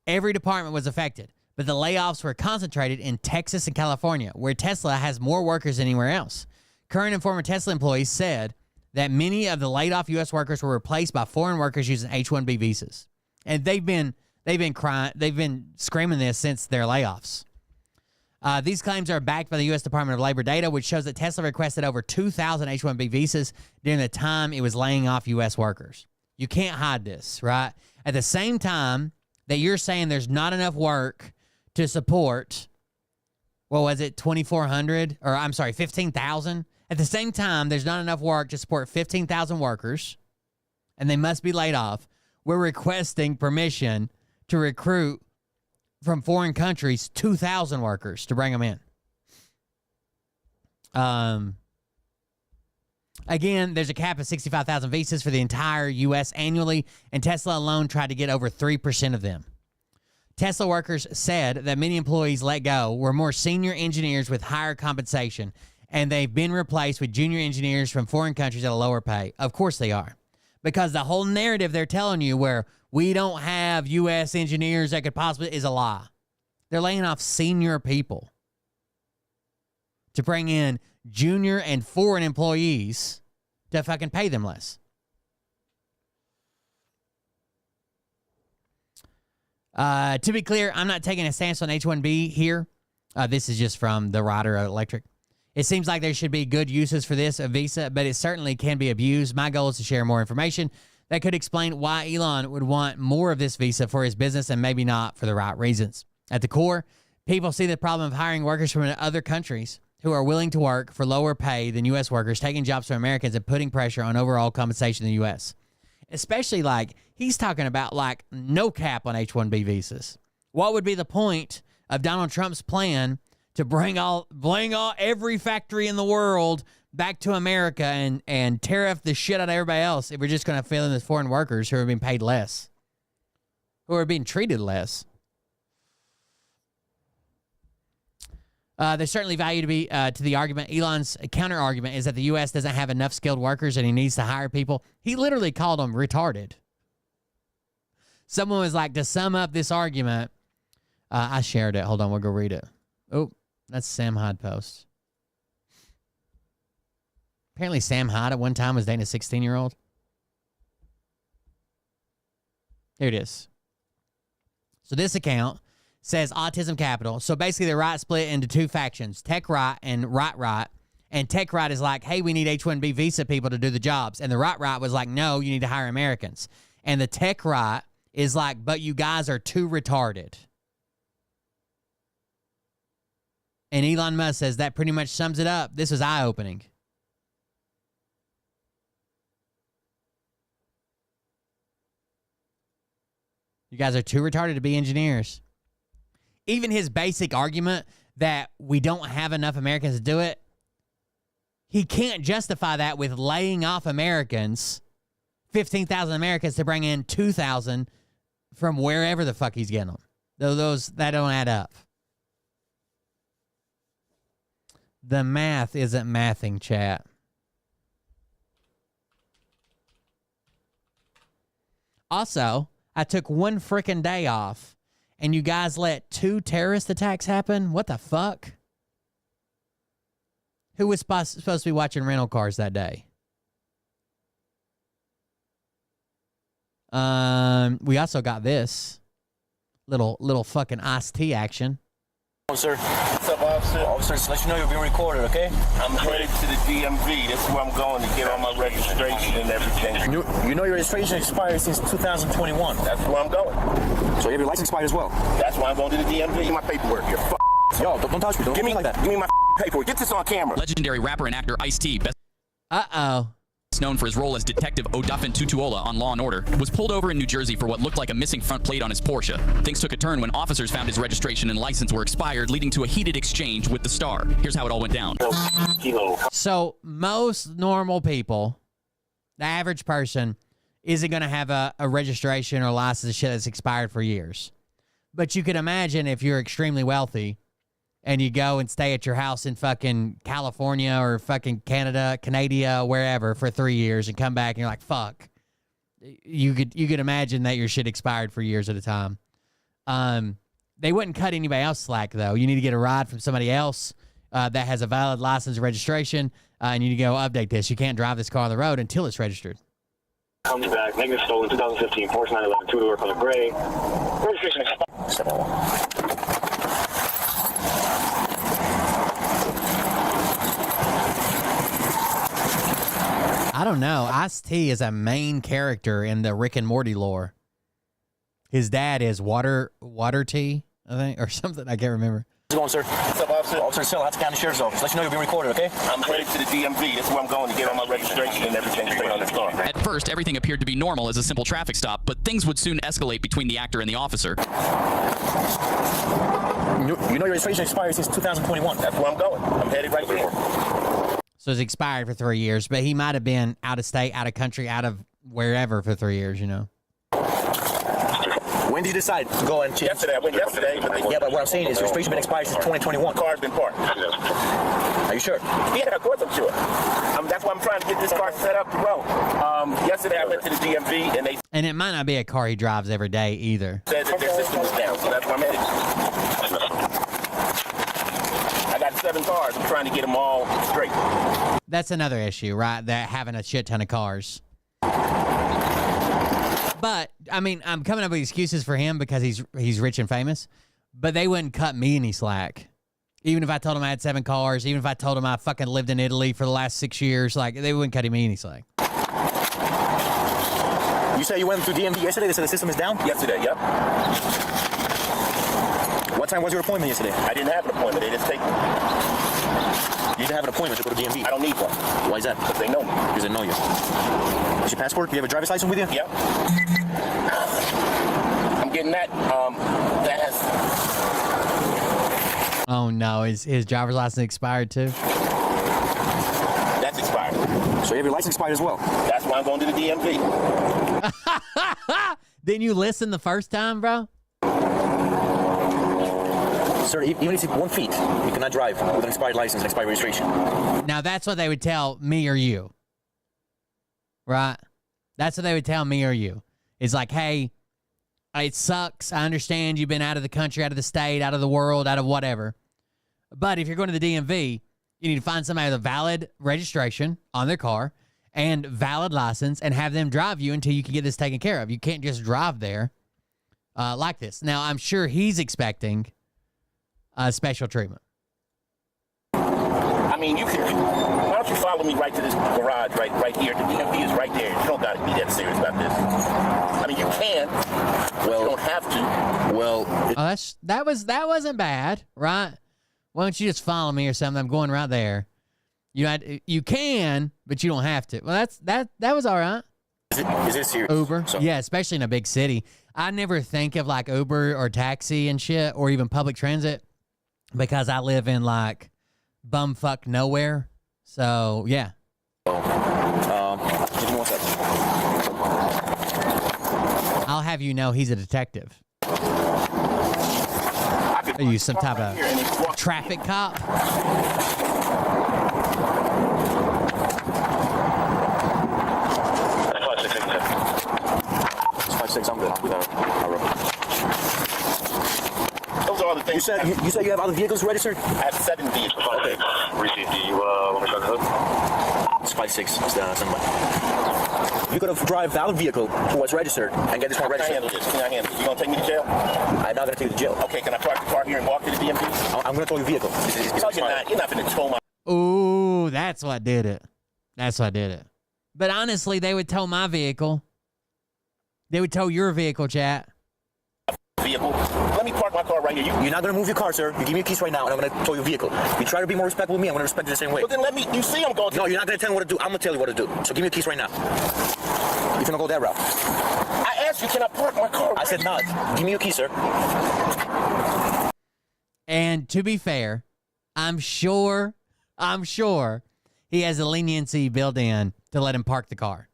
Every department was affected, but the layoffs were concentrated in Texas and California, where Tesla has more workers than anywhere else. Current and former Tesla employees said that many of the laid-off U.S. workers were replaced by foreign workers using H-1B visas. And they've been screaming this since their layoffs. These claims are backed by the U.S. Department of Labor data, which shows that Tesla requested over 2,000 H-1B visas during the time it was laying off U.S. workers. You can't hide this, right? At the same time that you're saying there's not enough work to support, what was it, 2,400? Or I'm sorry, 15,000? At the same time, there's not enough work to support 15,000 workers, and they must be laid off. We're requesting permission to recruit from foreign countries 2,000 workers to bring them in. Again, there's a cap of 65,000 visas for the entire U.S. annually, and Tesla alone tried to get over 3% of them. Tesla workers said that many employees let go were more senior engineers with higher compensation, and they've been replaced with junior engineers from foreign countries at a lower pay. Of course they are. Because the whole narrative they're telling you where we don't have U.S. engineers that could possibly is a lie. They're laying off senior people to bring in junior and foreign employees to fucking pay them less. To be clear, I'm not taking a stance on H-1B here. This is just from the writer of Electric. It seems like there should be good uses for this visa, but it certainly can be abused. My goal is to share more information that could explain why Elon would want more of this visa for his business and maybe not for the right reasons. At the core, people see the problem of hiring workers from other countries who are willing to work for lower pay than U.S. workers, taking jobs from Americans and putting pressure on overall compensation in the U.S. Especially like he's talking about like no cap on H-1B visas. What would be the point of Donald Trump's plan to bring every factory in the world back to America and tariff the shit out of everybody else if we're just going to fill in with foreign workers who are being paid less, who are being treated less? There's certainly value to the argument. Elon's counter argument is that the U.S. doesn't have enough skilled workers and he needs to hire people. He literally called them retarded. Someone was like, to sum up this argument, I shared it. Hold on, we'll go read it. Oh, that's Sam Hyde post. Apparently Sam Hyde at one time was dating a 16-year-old. Here it is. So this account says Autism Capital. So basically the right split into two factions, tech right and right. And tech right is like, hey, we need H-1B visa people to do the jobs. And the right was like, no, you need to hire Americans. And the tech right is like, but you guys are too retarded. And Elon Musk says that pretty much sums it up. This was eye-opening. You guys are too retarded to be engineers. Even his basic argument that we don't have enough Americans to do it, he can't justify that with laying off Americans, 15,000 Americans to bring in 2,000 from wherever the fuck he's getting them. Those that don't add up. The math isn't mathing, chat. Also, I took one freaking day off, and you guys let 2 terrorist attacks happen? What the fuck? Who was supposed to be watching rental cars that day? We also got this little fucking iced tea action. Sir. What's up, officer? Officer, just let you know you're being recorded, okay? I'm headed to the DMV. This is where I'm going to get all my registration and everything. You know your registration expired since 2021. That's where I'm going. So you have your license expired as well? That's why I'm going to the DMV. Give me my paperwork. You're Yo, don't touch me. Don't give me like that. Give me my paperwork. Get this on camera. Legendary rapper and actor Ice-T, best known for his role as Detective Odafin Tutuola on Law & Order, was pulled over in New Jersey for what looked like a missing front plate on his Porsche. Things took a turn when officers found his registration and license were expired, leading to a heated exchange with the star. Here's how it all went down. So most normal people, the average person, isn't going to have a registration or license shit that's expired for years. But you can imagine if you're extremely wealthy and you go and stay at your house in fucking California or fucking Canada, wherever for 3 years and come back and you're like, fuck. You could imagine that your shit expired for years at a time. They wouldn't cut anybody else slack, though. You need to get a ride from somebody else that has a valid license and registration, and you need to go update this. You can't drive this car on the road until it's registered. Comes back, negative stolen, 2015 Porsche 911, 2-door color gray. Registration expired. I don't know. Ice-T is a main character in the Rick and Morty lore. His dad is Water T, I think, or something. I can't remember. How's it going, sir? What's up, officer? Officer Sill, Hudson County Sheriff's Office. Let you know you're being recorded, okay? I'm headed to the DMV. This is where I'm going to get all my registration and everything straight on this car. At first, everything appeared to be normal as a simple traffic stop, but things would soon escalate between the actor and the officer. You know your registration expired since 2021. That's where I'm going. I'm headed right there. So it's expired for 3 years, but he might have been out of state, out of country, out of wherever for 3 years, you know. When did you decide to go and change? Yesterday. I went yesterday. Yeah, but what I'm saying is your registration been expired since 2021. Car's been parked. Are you sure? Yeah, of course I'm sure. That's why I'm trying to get this car set up to roll. Yesterday I went to the DMV and they... And it might not be a car he drives every day either. ...said that their system was down, so that's why I'm headed. I got 7 cars. I'm trying to get them all straight. That's another issue, right? That having a shit ton of cars. But, I mean, I'm coming up with excuses for him because he's rich and famous. But they wouldn't cut me any slack. Even if I told him I had 7 cars, even if I told him I fucking lived in Italy for the last 6 years, like, they wouldn't cut me any slack. You say you went to DMV yesterday? They said the system is down? Yesterday, yep. What time was your appointment yesterday? I didn't have an appointment. They just take me. You didn't have an appointment to go to DMV? I don't need one. Why is that? Because they know me. Because they know you. Is your passport? Do you have a driver's license with you? Yep. I'm getting that. That has... Oh, no. His driver's license expired, too? That's expired. So you have your license expired as well? That's why I'm going to the DMV. Didn't you listen the first time, bro? Sir, even if it's 1 feet, you cannot drive with an expired license and expired registration. Now, that's what they would tell me or you. Right? That's what they would tell me or you. It's like, hey, It sucks. I understand you've been out of the country, out of the state, out of the world, out of whatever. But if you're going to the DMV, you need to find somebody with a valid registration on their car and valid license and have them drive you until you can get this taken care of. You can't just drive there like this. Now, I'm sure he's expecting special treatment. I mean, you can. Why don't you follow me right to this garage right here? The DMV is right there. You don't got to be that serious about this. I mean, you can. Well, you don't have to. Well, that wasn't bad, right? Why don't you just follow me or something? I'm going right there. You can, but you don't have to. Well, that was all right. Is it serious? Uber, So, yeah, especially in a big city. I never think of like Uber or taxi and shit, or even public transit, because I live in like bumfuck nowhere. So yeah. Give me 1 second. I'll have you know he's a detective. Are you some type of traffic cop? 5'6", I'm good. I'll do that. Those are all the things. You said you have other vehicles registered? I have 7 vehicles. Okay. Receipt, do you want me to check the hood? It's 5'6". It's somebody. You could have drive a valid vehicle for what's registered and get this car registered. Can I handle this? You gonna take me to jail? I'm not gonna take you to jail. Okay, can I park the car here and walk to the DMV? I'm gonna tow your vehicle. You're not gonna tow my. Ooh, that's what did it. That's what did it. But honestly, they would tow my vehicle. They would tow your vehicle, chat. Vehicle. Let me park my car right here. You're not gonna move your car, sir. You give me your keys right now, and I'm gonna tow your vehicle. You try to be more respectful with me, I'm gonna respect you the same way. Well, then let me. You see, I'm going to. No, you're not gonna tell me what to do. I'm gonna tell you what to do. So give me your keys right now. You're gonna go that route. I asked you, can I park my car? I said not. Give me your keys, sir. And to be fair, I'm sure he has a leniency built in to let him park the car.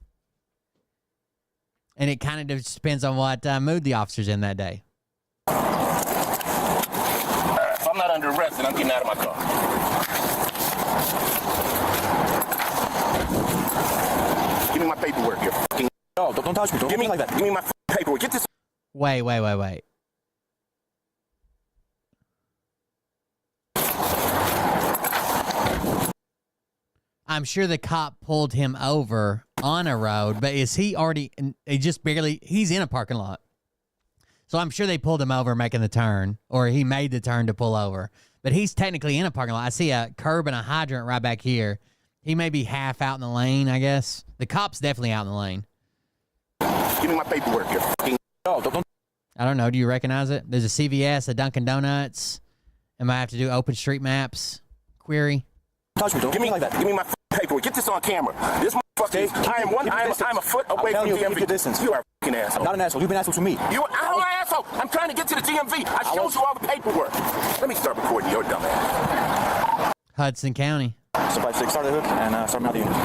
And it kind of just depends on what mood the officer's in that day. If I'm not under arrest, then I'm getting out of my car. Give me my paperwork here. No, don't touch me. Don't give me like that. Give me my paperwork. Get this. Wait. I'm sure the cop pulled him over on a road, but is he already, he's in a parking lot. So I'm sure they pulled him over making the turn, or he made the turn to pull over. But he's technically in a parking lot. I see a curb and a hydrant right back here. He may be half out in the lane, I guess. The cop's definitely out in the lane. Give me my paperwork here. No, don't. I don't know. Do you recognize it? There's a CVS, a Dunkin' Donuts. I might have to do OpenStreetMaps query. Touch me. Don't give me like that. Give me my paperwork. Get this on camera. This motherfucker. I'm a foot away from the DMV. Distance. You are a fucking asshole. I'm not an asshole. You've been an asshole to me. I'm an asshole. I'm trying to get to the DMV. I showed you all the paperwork. Let me start recording your dumb ass. Hudson County. So 5'6", start the hook and start me out the unit.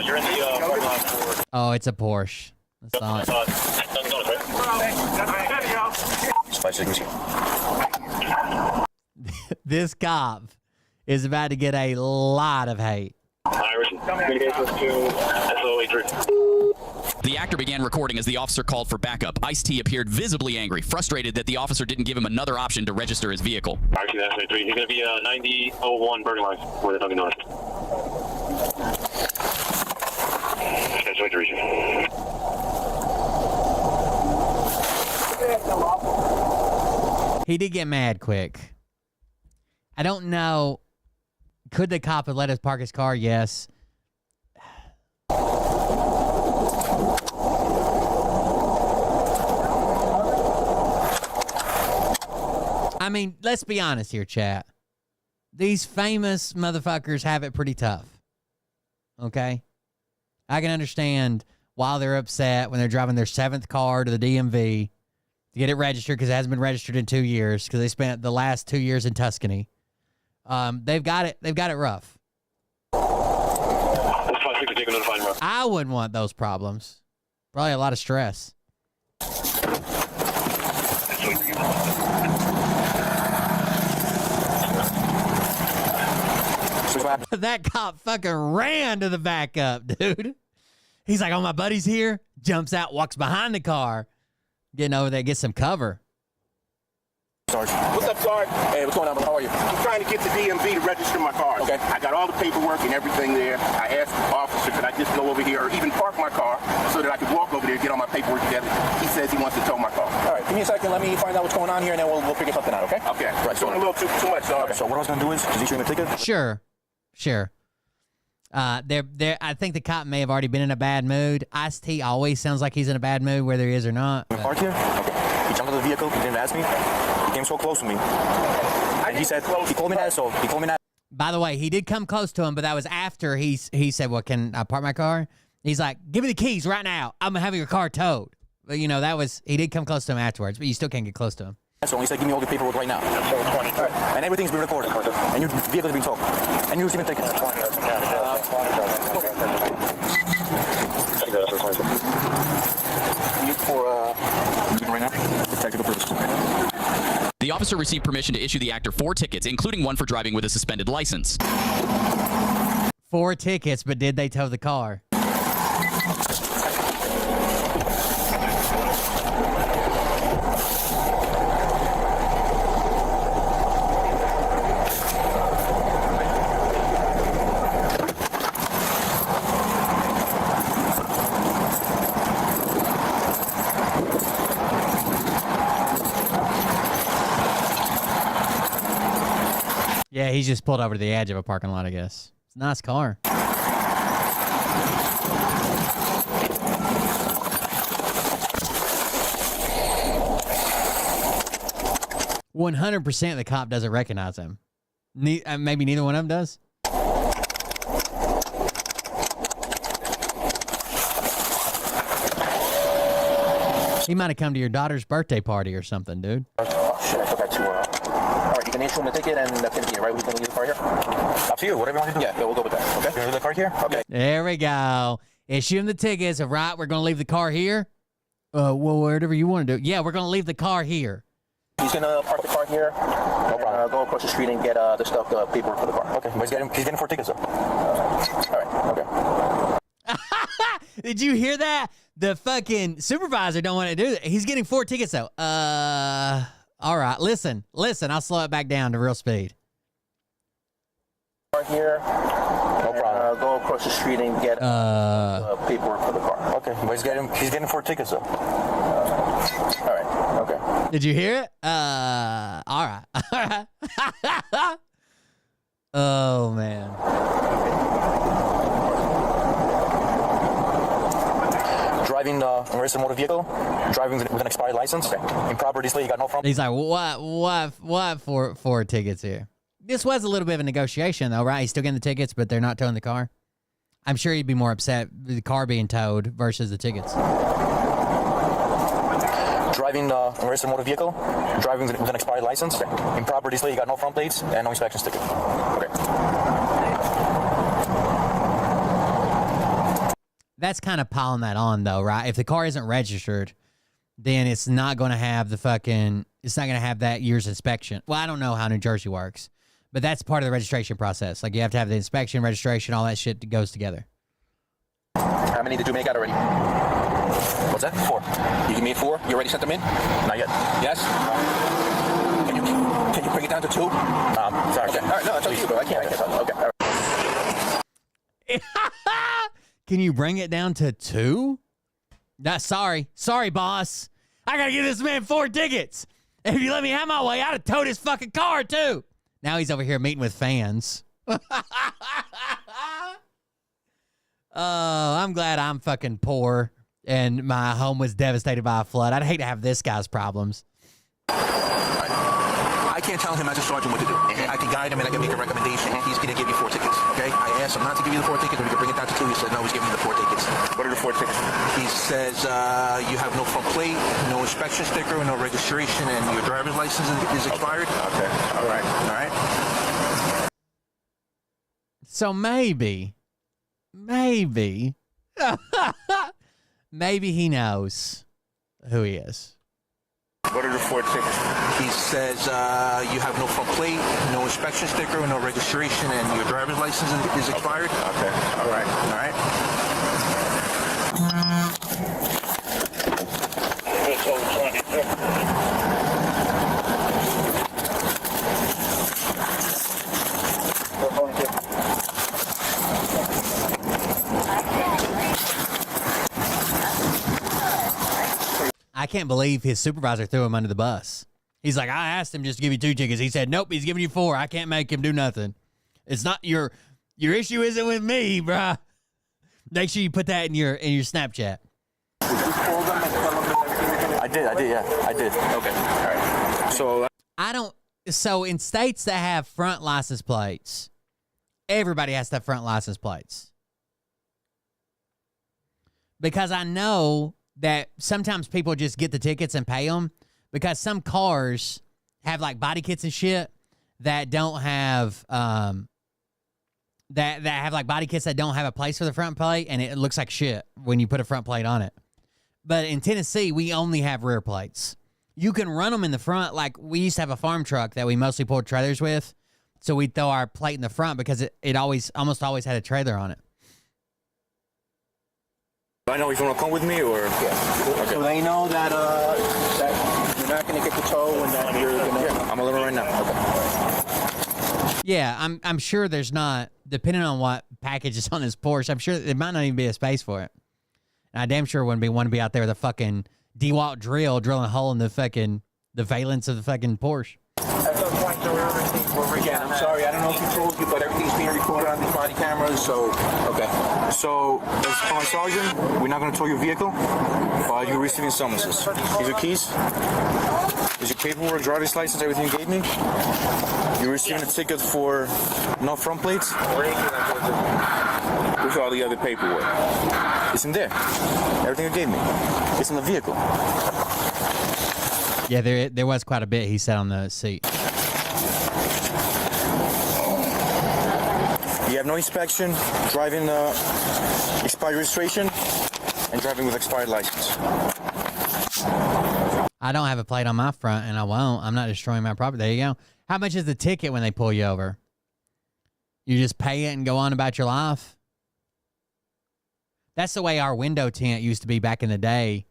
You're in the parking lot for... Oh, it's a Porsche. That's all. It's 5'6". This cop is about to get a lot of hate. Irish communications to SO83. The actor began recording as the officer called for backup. Ice-T appeared visibly angry, frustrated that the officer didn't give him another option to register his vehicle. Actually, that's SO83. He's going to be 9001 Burning Line, where they're talking north. SO83. He did get mad quick. I don't know. Could the cop have let us park his car? Yes. I mean, let's be honest here, chat. These famous motherfuckers have it pretty tough. Okay? I can understand why they're upset when they're driving their 7th car to the DMV to get it registered because it hasn't been registered in 2 years because they spent the last 2 years in Tuscany. They've got it rough. I wouldn't want those problems. Probably a lot of stress. That cop fucking ran to the backup, dude. He's like, oh, my buddy's here. Jumps out, walks behind the car, getting over there, get some cover. Sergeant. What's up, Sergeant? Hey, what's going on, bro? How are you? I'm trying to get the DMV to register my car. Okay. I got all the paperwork and everything there. I asked the officer, could I just go over here or even park my car so that I could walk over there and get all my paperwork together? He says he wants to tow my car. All right, give me a second. Let me find out what's going on here, and then we'll figure something out, okay? Okay. Right, so Doing a little too much, Sergeant. Okay, so what I was going to do is issue him a ticket? Sure. I think the cop may have already been in a bad mood. Ice-T always sounds like he's in a bad mood, whether he is or not. Park here? Okay. He jumped out of the vehicle. He didn't ask me. He came so close to me. And he said, he called me an asshole. He called me an asshole. By the way, he did come close to him, but that was after he said, well, can I park my car? He's like, give me the keys right now. I'm having your car towed. But, you know, he did come close to him afterwards, but you still can't get close to him. So he said, give me all the paperwork right now. Right. And everything's been recorded. And your vehicle's been towed. And you're receiving tickets. Right now, technical purposes. The officer received permission to issue the actor 4 tickets, including one for driving with a suspended license. 4 tickets, but did they tow the car? Yeah, he's just pulled over to the edge of a parking lot, I guess. It's a nice car. 100% the cop doesn't recognize him. Maybe neither one of them does. He might have come to your daughter's birthday party or something, dude. Oh, shit, I forgot to, all right, you can issue him the ticket, and that's going to be it, right? We're going to leave the car here? Up to you, whatever you want to do. Yeah, we'll go with that, okay? You're going to leave the car here? Okay. There we go. Issue him the tickets. Right, we're going to leave the car here? Well, whatever you want to do. Yeah, we're going to leave the car here. He's going to park the car here. No problem. Go across the street and get the stuff, the paperwork for the car. Okay, but he's getting 4 tickets, though. All right, okay. Did you hear that? The fucking supervisor don't want to do that. He's getting 4 tickets, though. All right, listen. I'll slow it back down to real speed. Car here. No problem. Go across the street and get paperwork for the car. Okay, but he's getting 4 tickets, though. All right, okay. Did you hear it? All right. Oh, man. Driving unregistered motor vehicle, driving with an expired license, improper display, you got no front. He's like, what for tickets here? This was a little bit of a negotiation, though, right? He's still getting the tickets, but they're not towing the car. I'm sure he'd be more upset with the car being towed versus the tickets. Driving unregistered motor vehicle, driving with an expired license, improper display, you got no front plates, and no inspection sticker. Okay. That's kind of piling that on, though, right? If the car isn't registered, then it's not going to have it's not going to have that year's inspection. Well, I don't know how New Jersey works, but that's part of the registration process. Like, you have to have the inspection, registration, all that shit goes together. How many did you make out already? What's that? 4. You made 4? You already sent them in? Not yet. Yes? Can you bring it down to 2? Sorry. Okay. All right, no, it's up to you, bro. I can't. Okay. All right. Can you bring it down to 2? Sorry, boss. I gotta give this man 4 tickets. If you let me have my way, I'd have towed his fucking car too. Now he's over here meeting with fans. Oh, I'm glad I'm fucking poor and my home was devastated by a flood. I'd hate to have this guy's problems. I can't tell him as a sergeant what to do. I can guide him and I can make a recommendation. He's going to give you 4 tickets, okay? I asked him not to give you the 4 tickets, or we can bring it down to 2. He said, no, he's giving me the 4 tickets. What are the 4 tickets? He says you have no front plate, no inspection sticker, no registration, and your driver's license is expired. Okay. All right. So maybe he knows who he is. What are the 4 tickets? He says you have no front plate, no inspection sticker, no registration, and your driver's license is expired. Okay. All right. I can't believe his supervisor threw him under the bus. He's like, I asked him just to give you 2 tickets. He said, nope, he's giving you 4. I can't make him do nothing. It's not your issue isn't with me, bruh. Make sure you put that in your Snapchat. I did, yeah. I did. Okay. All right. So in states that have front license plates, everybody has to have front license plates. Because I know that sometimes people just get the tickets and pay them because some cars have like body kits and shit that don't have that have like body kits that don't have a place for the front plate, and it looks like shit when you put a front plate on it. But in Tennessee, we only have rear plates. You can run them in the front. Like we used to have a farm truck that we mostly pulled trailers with, so we'd throw our plate in the front because it almost always had a trailer on it. I know if you want to come with me or Okay. So they know that that you're not going to get the tow and that you're going to... Yeah, I'm a little right now. Okay. Yeah, I'm sure there's not, depending on what package is on this Porsche, I'm sure there might not even be a space for it. And I damn sure wouldn't want to be out there with a fucking DeWalt drill drilling a hole in the valence of the fucking Porsche. At some point, again, I'm sorry, I don't know if he told you, but everything's being recorded on these body cameras, so... Okay. So, as for my sergeant, we're not going to tow your vehicle while you're receiving summonses. These are keys. Is your paperwork, driver's license, everything you gave me? You're receiving a ticket for no front plates? Where's all the other paperwork? It's in there. Everything you gave me. It's in the vehicle. Yeah, there was quite a bit he said on the seat. You have no inspection, driving expired registration, and driving with expired license. I don't have a plate on my front, and I won't. I'm not destroying my property. There you go. How much is the ticket when they pull you over? You just pay it and go on about your life? That's the way our window tint used to be back in the day.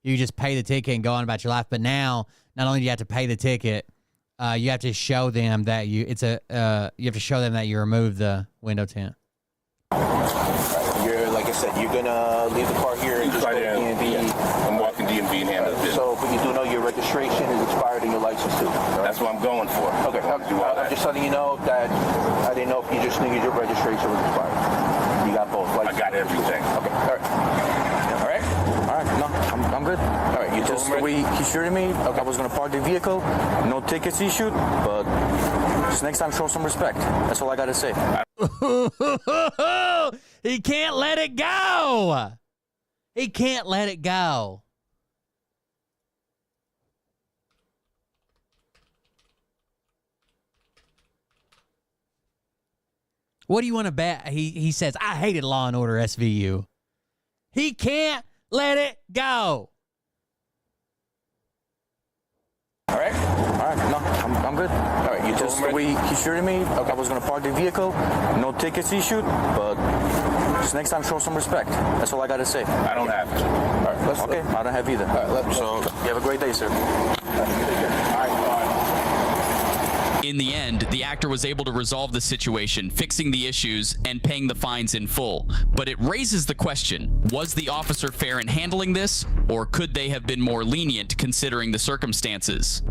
You just pay the ticket and go on about your life. But now, not only do you have to pay the ticket, you have to show them that you have to show them that you removed the window tint. You're, like I said, you're going to leave the car here and just go to DMV. I'm walking DMV and handle it. So, but you do know your registration is expired and your license too. Right? That's what I'm going for. Okay. I'm just letting you know that I didn't know if you just knew your registration was expired. You got both. I got everything. Okay. All right. All right. No, I'm good. All right. You just the way he showed me, okay. I was going to park the vehicle, no tickets issued, but just next time show some respect. That's all I got to say. He can't let it go. He can't let it go. What do you want to bet? He says, I hated Law and Order SVU. He can't let it go. All right. No, I'm good. All right. You just the way he showed me, okay. I was going to park the vehicle, no tickets issued, but just next time show some respect. That's all I got to say. I don't have to. All right. Okay. I don't have either. All right. So you have a great day, sir. In the end, the actor was able to resolve the situation, fixing the issues and paying the fines in full. But it raises the question, was the officer fair in handling this, or could they have been more lenient considering the circumstances?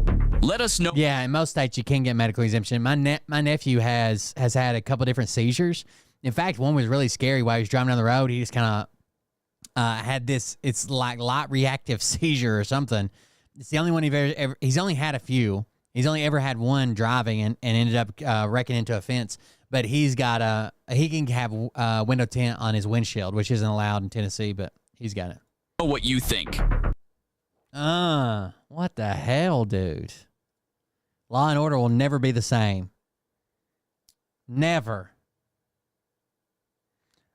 Let us know. Yeah, in most states you can get medical exemption. My nephew has had a couple different seizures. In fact, one was really scary while he was driving down the road. He just kind of had this, it's like light reactive seizure or something. It's the only one he's only had a few. He's only ever had one driving and ended up wrecking into a fence. But he can have window tint on his windshield, which isn't allowed in Tennessee, but he's got it. What you think? What the hell, dude? Law and Order will never be the same. Never.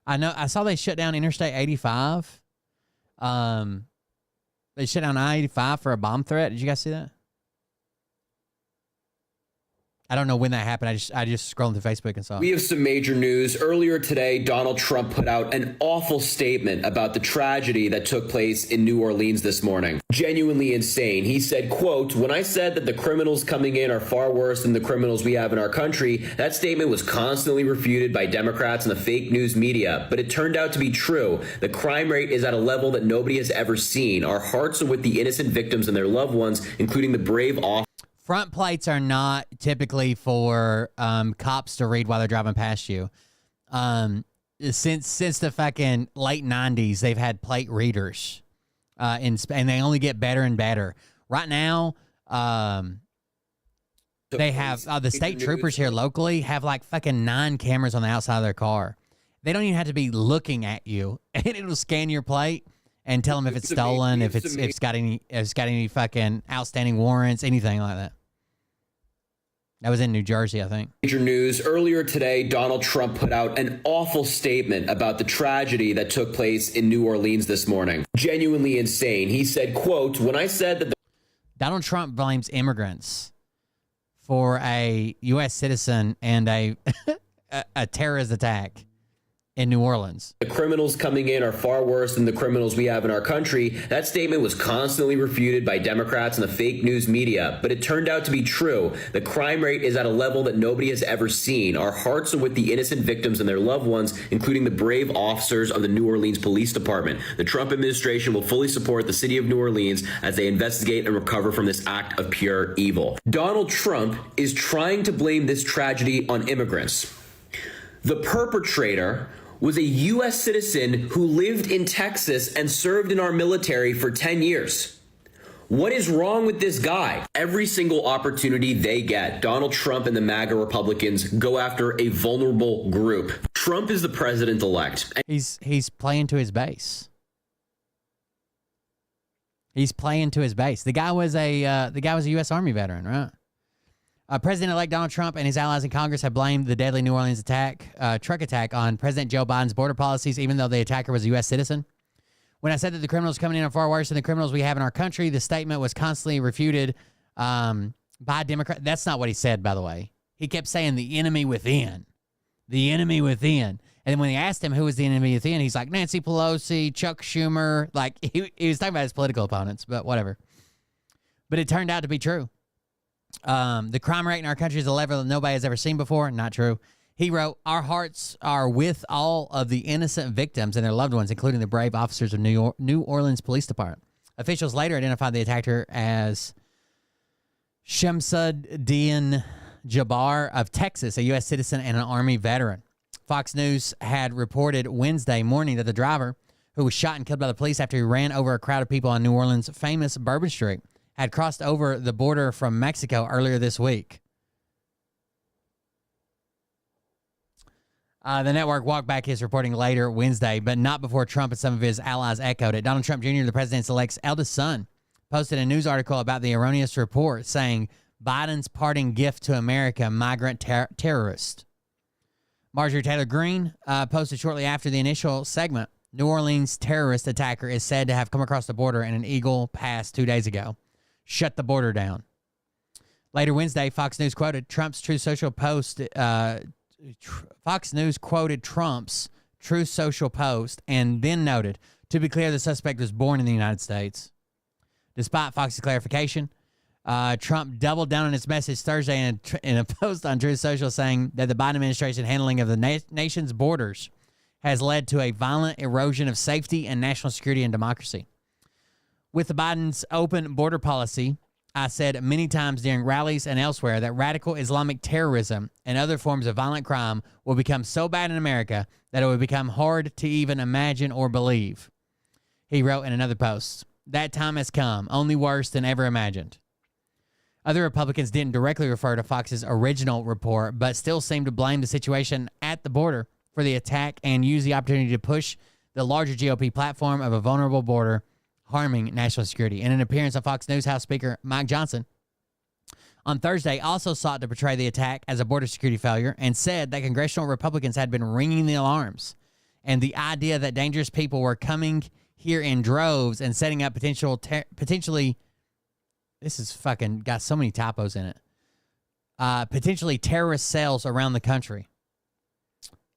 I saw they shut down Interstate 85. They shut down I-85 for a bomb threat. Did you guys see that? I don't know when that happened. I just scrolled through Facebook and saw it. We have some major news. Earlier today, Donald Trump put out an awful statement about the tragedy that took place in New Orleans this morning. Genuinely insane. He said, quote, "When I said that the criminals coming in are far worse than the criminals we have in our country, that statement was constantly refuted by Democrats and the fake news media. But it turned out to be true. The crime rate is at a level that nobody has ever seen. Our hearts are with the innocent victims and their loved ones, including the brave officers." Front plates are not typically for cops to read while they're driving past you. Since the fucking late 90s, they've had plate readers, and they only get better and better. Right now, they have the state troopers here locally have like fucking 9 cameras on the outside of their car. They don't even have to be looking at you, and it'll scan your plate and tell them if it's stolen, if it's got any fucking outstanding warrants, anything like that. That was in New Jersey, I think. Major news. Earlier today, Donald Trump put out an awful statement about the tragedy that took place in New Orleans this morning. Genuinely insane. He said, quote, "When I said that..." Donald Trump blames immigrants for a U.S. citizen and a terrorist attack in New Orleans. "The criminals coming in are far worse than the criminals we have in our country." That statement was constantly refuted by Democrats and the fake news media, but it turned out to be true. The crime rate is at a level that nobody has ever seen. Our hearts are with the innocent victims and their loved ones, including the brave officers of the New Orleans Police Department. The Trump administration will fully support the city of New Orleans as they investigate and recover from this act of pure evil. Donald Trump is trying to blame this tragedy on immigrants. The perpetrator was a U.S. citizen who lived in Texas and served in our military for 10 years. What is wrong with this guy? Every single opportunity they get, Donald Trump and the MAGA Republicans go after a vulnerable group. Trump is the president-elect. He's playing to his base. He's playing to his base. The guy was a U.S. Army veteran, right? President-elect Donald Trump and his allies in Congress have blamed the deadly New Orleans truck attack on President Joe Biden's border policies, even though the attacker was a U.S. citizen. When I said that the criminals coming in are far worse than the criminals we have in our country, the statement was constantly refuted by Democrats. That's not what he said, by the way. He kept saying the enemy within. The enemy within. And then when they asked him who was the enemy within, he's like, Nancy Pelosi, Chuck Schumer. Like, he was talking about his political opponents, but whatever. But it turned out to be true. The crime rate in our country is a level that nobody has ever seen before. Not true. He wrote, "Our hearts are with all of the innocent victims and their loved ones, including the brave officers of New Orleans Police Department." Officials later identified the attacker as Shamsuddin Jabbar of Texas, a U.S. citizen and an Army veteran. Fox News had reported Wednesday morning that the driver, who was shot and killed by the police after he ran over a crowd of people on New Orleans' famous Bourbon Street, had crossed over the border from Mexico earlier this week. The network walked back his reporting later Wednesday, but not before Trump and some of his allies echoed it. Donald Trump Jr., the president-elect's eldest son, posted a news article about the erroneous report, saying, "Biden's parting gift to America, migrant terrorist." Marjorie Taylor Greene posted shortly after the initial segment, "New Orleans terrorist attacker is said to have come across the border in an Eagle Pass 2 days ago. Shut the border down." Later Wednesday, Fox News quoted Trump's Truth Social post. Fox News quoted Trump's Truth Social post and then noted, "To be clear, the suspect was born in the United States." Despite Fox's clarification, Trump doubled down on his message Thursday in a post on Truth Social, saying that the Biden administration handling of the nation's borders has led to a violent erosion of safety and national security and democracy. With the Biden's open border policy, I said many times during rallies and elsewhere that radical Islamic terrorism and other forms of violent crime will become so bad in America that it will become hard to even imagine or believe. He wrote in another post, "That time has come, only worse than ever imagined." Other Republicans didn't directly refer to Fox's original report, but still seemed to blame the situation at the border for the attack and use the opportunity to push the larger GOP platform of a vulnerable border harming national security. In an appearance on Fox News, House Speaker Mike Johnson on Thursday also sought to portray the attack as a border security failure and said that congressional Republicans had been ringing the alarms, and the idea that dangerous people were coming here in droves and setting up potentially, this is fucking got so many typos in it, potentially terrorist cells around the country.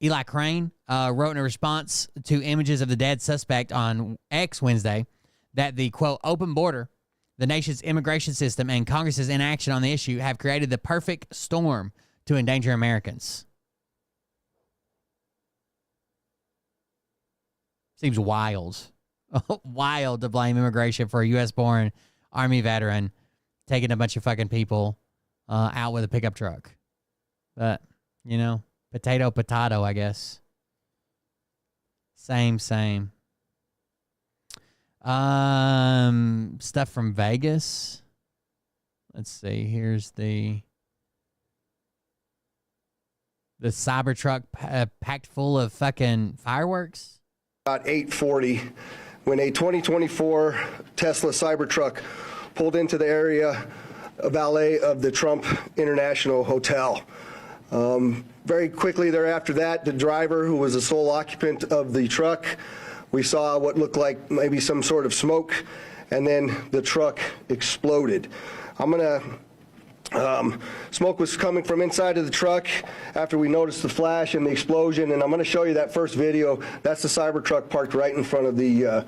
Eli Crane wrote in a response to images of the dead suspect on X Wednesday that the, quote, open border, the nation's immigration system, and Congress's inaction on the issue have created the perfect storm to endanger Americans. Seems wild. Wild to blame immigration for a U.S.-born Army veteran taking a bunch of fucking people out with a pickup truck. But, you know, potato, potato, I guess. Same. Stuff from Vegas. Let's see. Here's the Cybertruck packed full of fucking fireworks. About 8:40, when a 2024 Tesla Cybertruck pulled into the area valet of the Trump International Hotel. Very quickly thereafter that, the driver, who was the sole occupant of the truck, we saw what looked like maybe some sort of smoke, and then the truck exploded. Smoke was coming from inside of the truck after we noticed the flash and the explosion, and I'm going to show you that first video. That's the Cybertruck parked right in front of the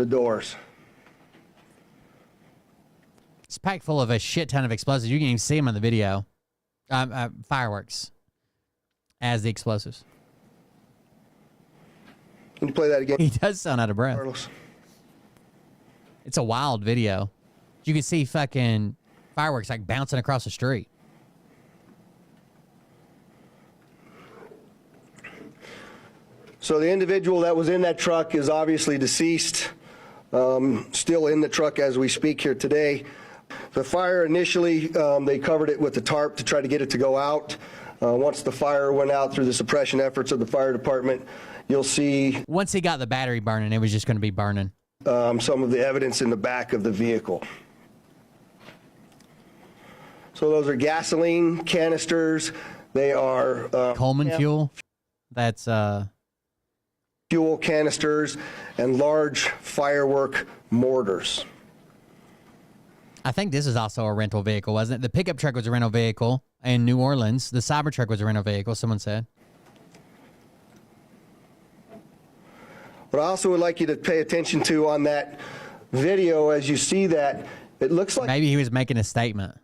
doors. It's packed full of a shit ton of explosives. You can even see them on the video. Fireworks as the explosives. Can you play that again? He does sound out of breath. Carlos. It's a wild video. You can see fucking fireworks like bouncing across the street. So the individual that was in that truck is obviously deceased, still in the truck as we speak here today. The fire initially, they covered it with the tarp to try to get it to go out. Once the fire went out through the suppression efforts of the fire department, you'll see... Once he got the battery burning, it was just going to be burning. Some of the evidence in the back of the vehicle. So those are gasoline canisters. They are... Coleman fuel? That's... fuel canisters and large firework mortars. I think this is also a rental vehicle, wasn't it? The pickup truck was a rental vehicle in New Orleans. The Cybertruck was a rental vehicle, someone said. What I also would like you to pay attention to on that video, as you see that, it looks like... Maybe he was making a statement.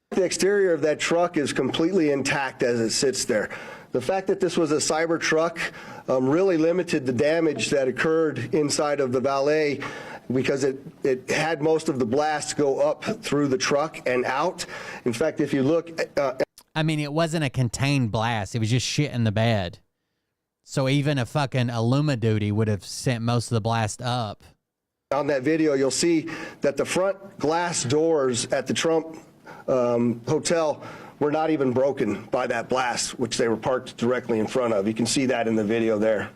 The exterior of that truck is completely intact as it sits there. The fact that this was a Cybertruck really limited the damage that occurred inside of the valet, because it had most of the blasts go up through the truck and out. In fact, if you look... I mean, it wasn't a contained blast. It was just shit in the bed. So even a fucking Illuma duty would have sent most of the blast up. On that video, you'll see that the front glass doors at the Trump hotel were not even broken by that blast, which they were parked directly in front of. You can see that in the video there.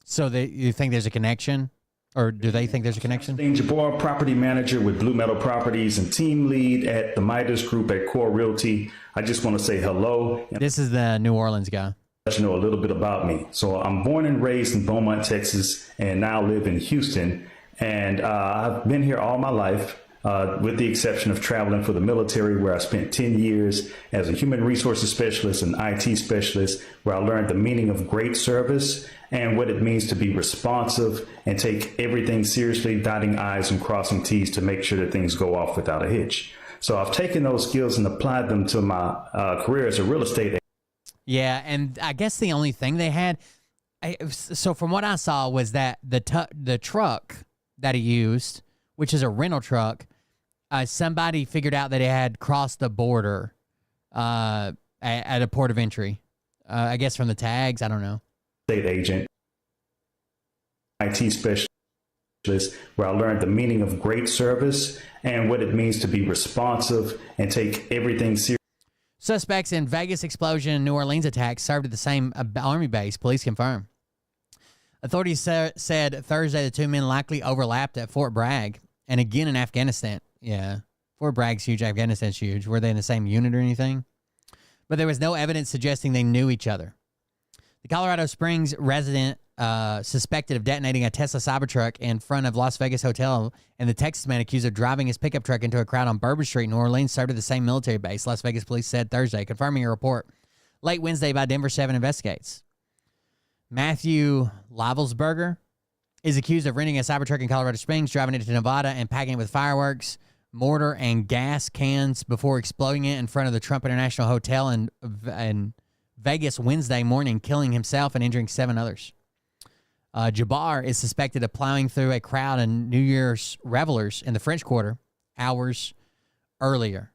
So you think there's a connection? Or do they think there's a connection? Jabbar, property manager with Blue Metal Properties and team lead at the Midas Group at Core Realty. I just want to say hello. This is the New Orleans guy. Let you know a little bit about me. So I'm born and raised in Beaumont, Texas, and now live in Houston. And I've been here all my life, with the exception of traveling for the military, where I spent 10 years as a human resources specialist and IT specialist, where I learned the meaning of great service and what it means to be responsive and take everything seriously, dotting I's and crossing T's to make sure that things go off without a hitch. So I've taken those skills and applied them to my career as a real estate agent. Yeah, and I guess the only thing they had, so from what I saw, was that the truck that he used, which is a rental truck, somebody figured out that it had crossed the border at a port of entry. I guess from the tags, I don't know. State agent, IT specialist, where I learned the meaning of great service and what it means to be responsive and take everything seriously. Suspects in Vegas explosion and New Orleans attack served at the same Army base, police confirm. Authorities said Thursday the two men likely overlapped at Fort Bragg and again in Afghanistan. Yeah, Fort Bragg's huge, Afghanistan's huge. Were they in the same unit or anything? But there was no evidence suggesting they knew each other. The Colorado Springs resident suspected of detonating a Tesla Cybertruck in front of Las Vegas hotel, and the Texas man accused of driving his pickup truck into a crowd on Bourbon Street in New Orleans served at the same military base, Las Vegas police said Thursday, confirming a report late Wednesday by Denver 7 Investigates. Matthew Livelsberger is accused of renting a Cybertruck in Colorado Springs, driving it to Nevada, and packing it with fireworks, mortar, and gas cans before exploding it in front of the Trump International Hotel in Vegas Wednesday morning, killing himself and injuring 7 others. Jabbar is suspected of plowing through a crowd of New Year's revelers in the French Quarter hours earlier,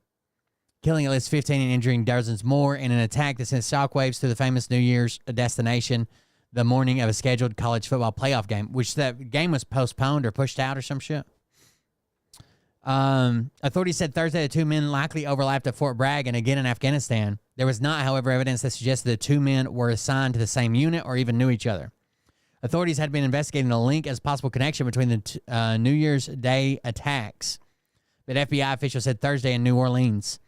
killing at least 15 and injuring dozens more in an attack that sent shockwaves through the famous New Year's destination the morning of a scheduled college football playoff game, which that game was postponed or pushed out or some shit. Authorities said Thursday the 2 men likely overlapped at Fort Bragg and again in Afghanistan. There was not, however, evidence that suggested the 2 men were assigned to the same unit or even knew each other. Authorities had been investigating a link as possible connection between the New Year's Day attacks, but FBI officials said Thursday in New Orleans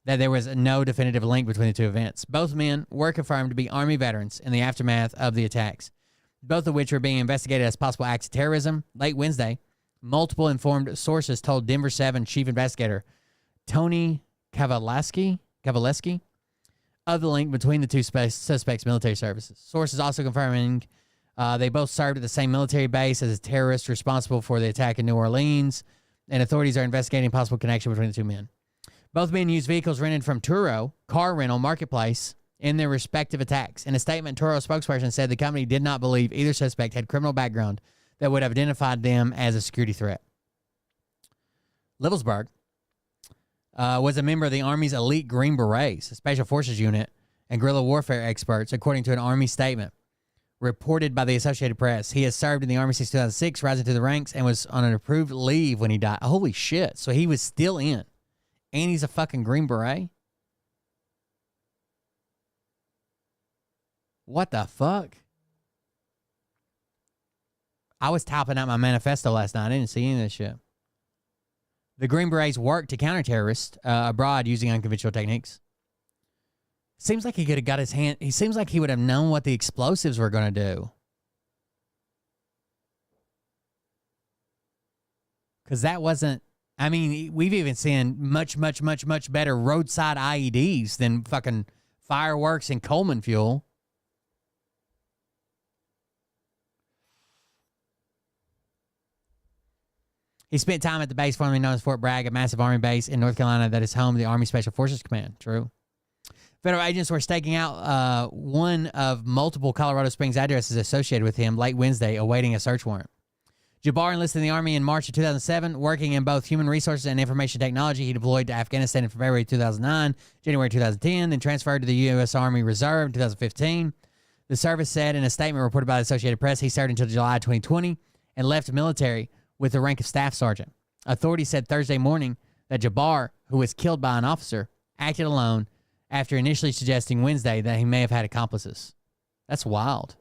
that there was no definitive link between the 2 events. Both men were confirmed to be Army veterans in the aftermath of the attacks, both of which were being investigated as possible acts of terrorism. Late Wednesday, multiple informed sources told Denver 7 chief investigator Tony Kavaleski of the link between the 2 suspects' military services. Sources also confirming they both served at the same military base as a terrorist responsible for the attack in New Orleans, and authorities are investigating possible connection between the 2 men. Both men used vehicles rented from Turo car rental marketplace in their respective attacks. In a statement, Turo spokesperson said the company did not believe either suspect had criminal background that would have identified them as a security threat. Livelsberg was a member of the Army's elite Green Berets, a special forces unit, and guerrilla warfare experts, according to an Army statement reported by the Associated Press. He has served in the Army since 2006, rising through the ranks, and was on an approved leave when he died. Holy shit. So he was still in. And he's a fucking Green Beret? What the fuck? I was typing out my manifesto last night. I didn't see any of this shit. The Green Berets worked to counter terrorists abroad using unconventional techniques. Seems like he could have got his hand. He seems like he would have known what the explosives were going to do. Because that wasn't. I mean, we've even seen much better roadside IEDs than fucking fireworks and Coleman fuel. He spent time at the base formerly known as Fort Bragg, a massive Army base in North Carolina that is home to the Army Special Forces Command. True. Federal agents were staking out one of multiple Colorado Springs addresses associated with him late Wednesday, awaiting a search warrant. Jabbar enlisted in the Army in March of 2007, working in both human resources and information technology. He deployed to Afghanistan in February 2009, January 2010, then transferred to the U.S. Army Reserve in 2015. The service said in a statement reported by the Associated Press he served until July 2020 and left the military with the rank of staff sergeant. Authorities said Thursday morning that Jabbar, who was killed by an officer, acted alone after initially suggesting Wednesday that he may have had accomplices. That's wild.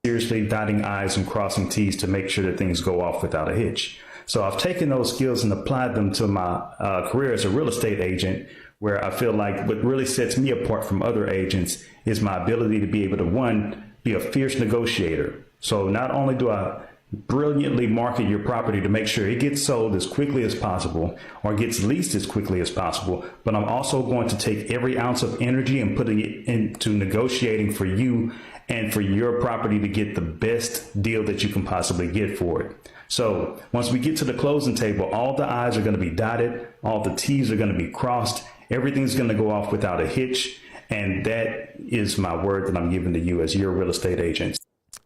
Seriously dotting I's and crossing T's to make sure that things go off without a hitch. So I've taken those skills and applied them to my career as a real estate agent, where I feel like what really sets me apart from other agents is my ability to be able to, one, be a fierce negotiator. So not only do I brilliantly market your property to make sure it gets sold as quickly as possible or gets leased as quickly as possible, but I'm also going to take every ounce of energy and putting it into negotiating for you and for your property to get the best deal that you can possibly get for it. So once we get to the closing table, all the I's are going to be dotted, all the T's are going to be crossed, everything's going to go off without a hitch, and that is my word that I'm giving to you as your real estate agent.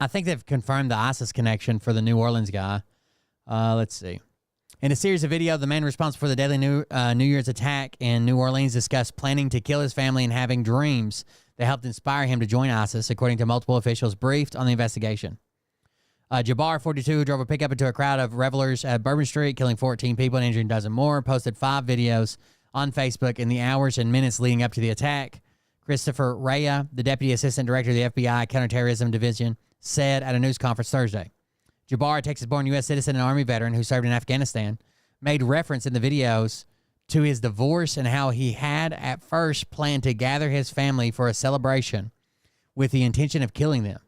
I think they've confirmed the ISIS connection for the New Orleans guy. Let's see. In a series of video, the man responsible for the deadly New Year's attack in New Orleans discussed planning to kill his family and having dreams that helped inspire him to join ISIS, according to multiple officials briefed on the investigation. Jabbar, 42, who drove a pickup into a crowd of revelers at Bourbon Street, killing 14 people and injuring a dozen more, posted 5 videos on Facebook in the hours and minutes leading up to the attack. Christopher Raya, the Deputy Assistant Director of the FBI Counterterrorism Division, said at a news conference Thursday. Jabbar, a Texas-born U.S. citizen and Army veteran who served in Afghanistan, made reference in the videos to his divorce and how he had at first planned to gather his family for a celebration with the intention of killing them.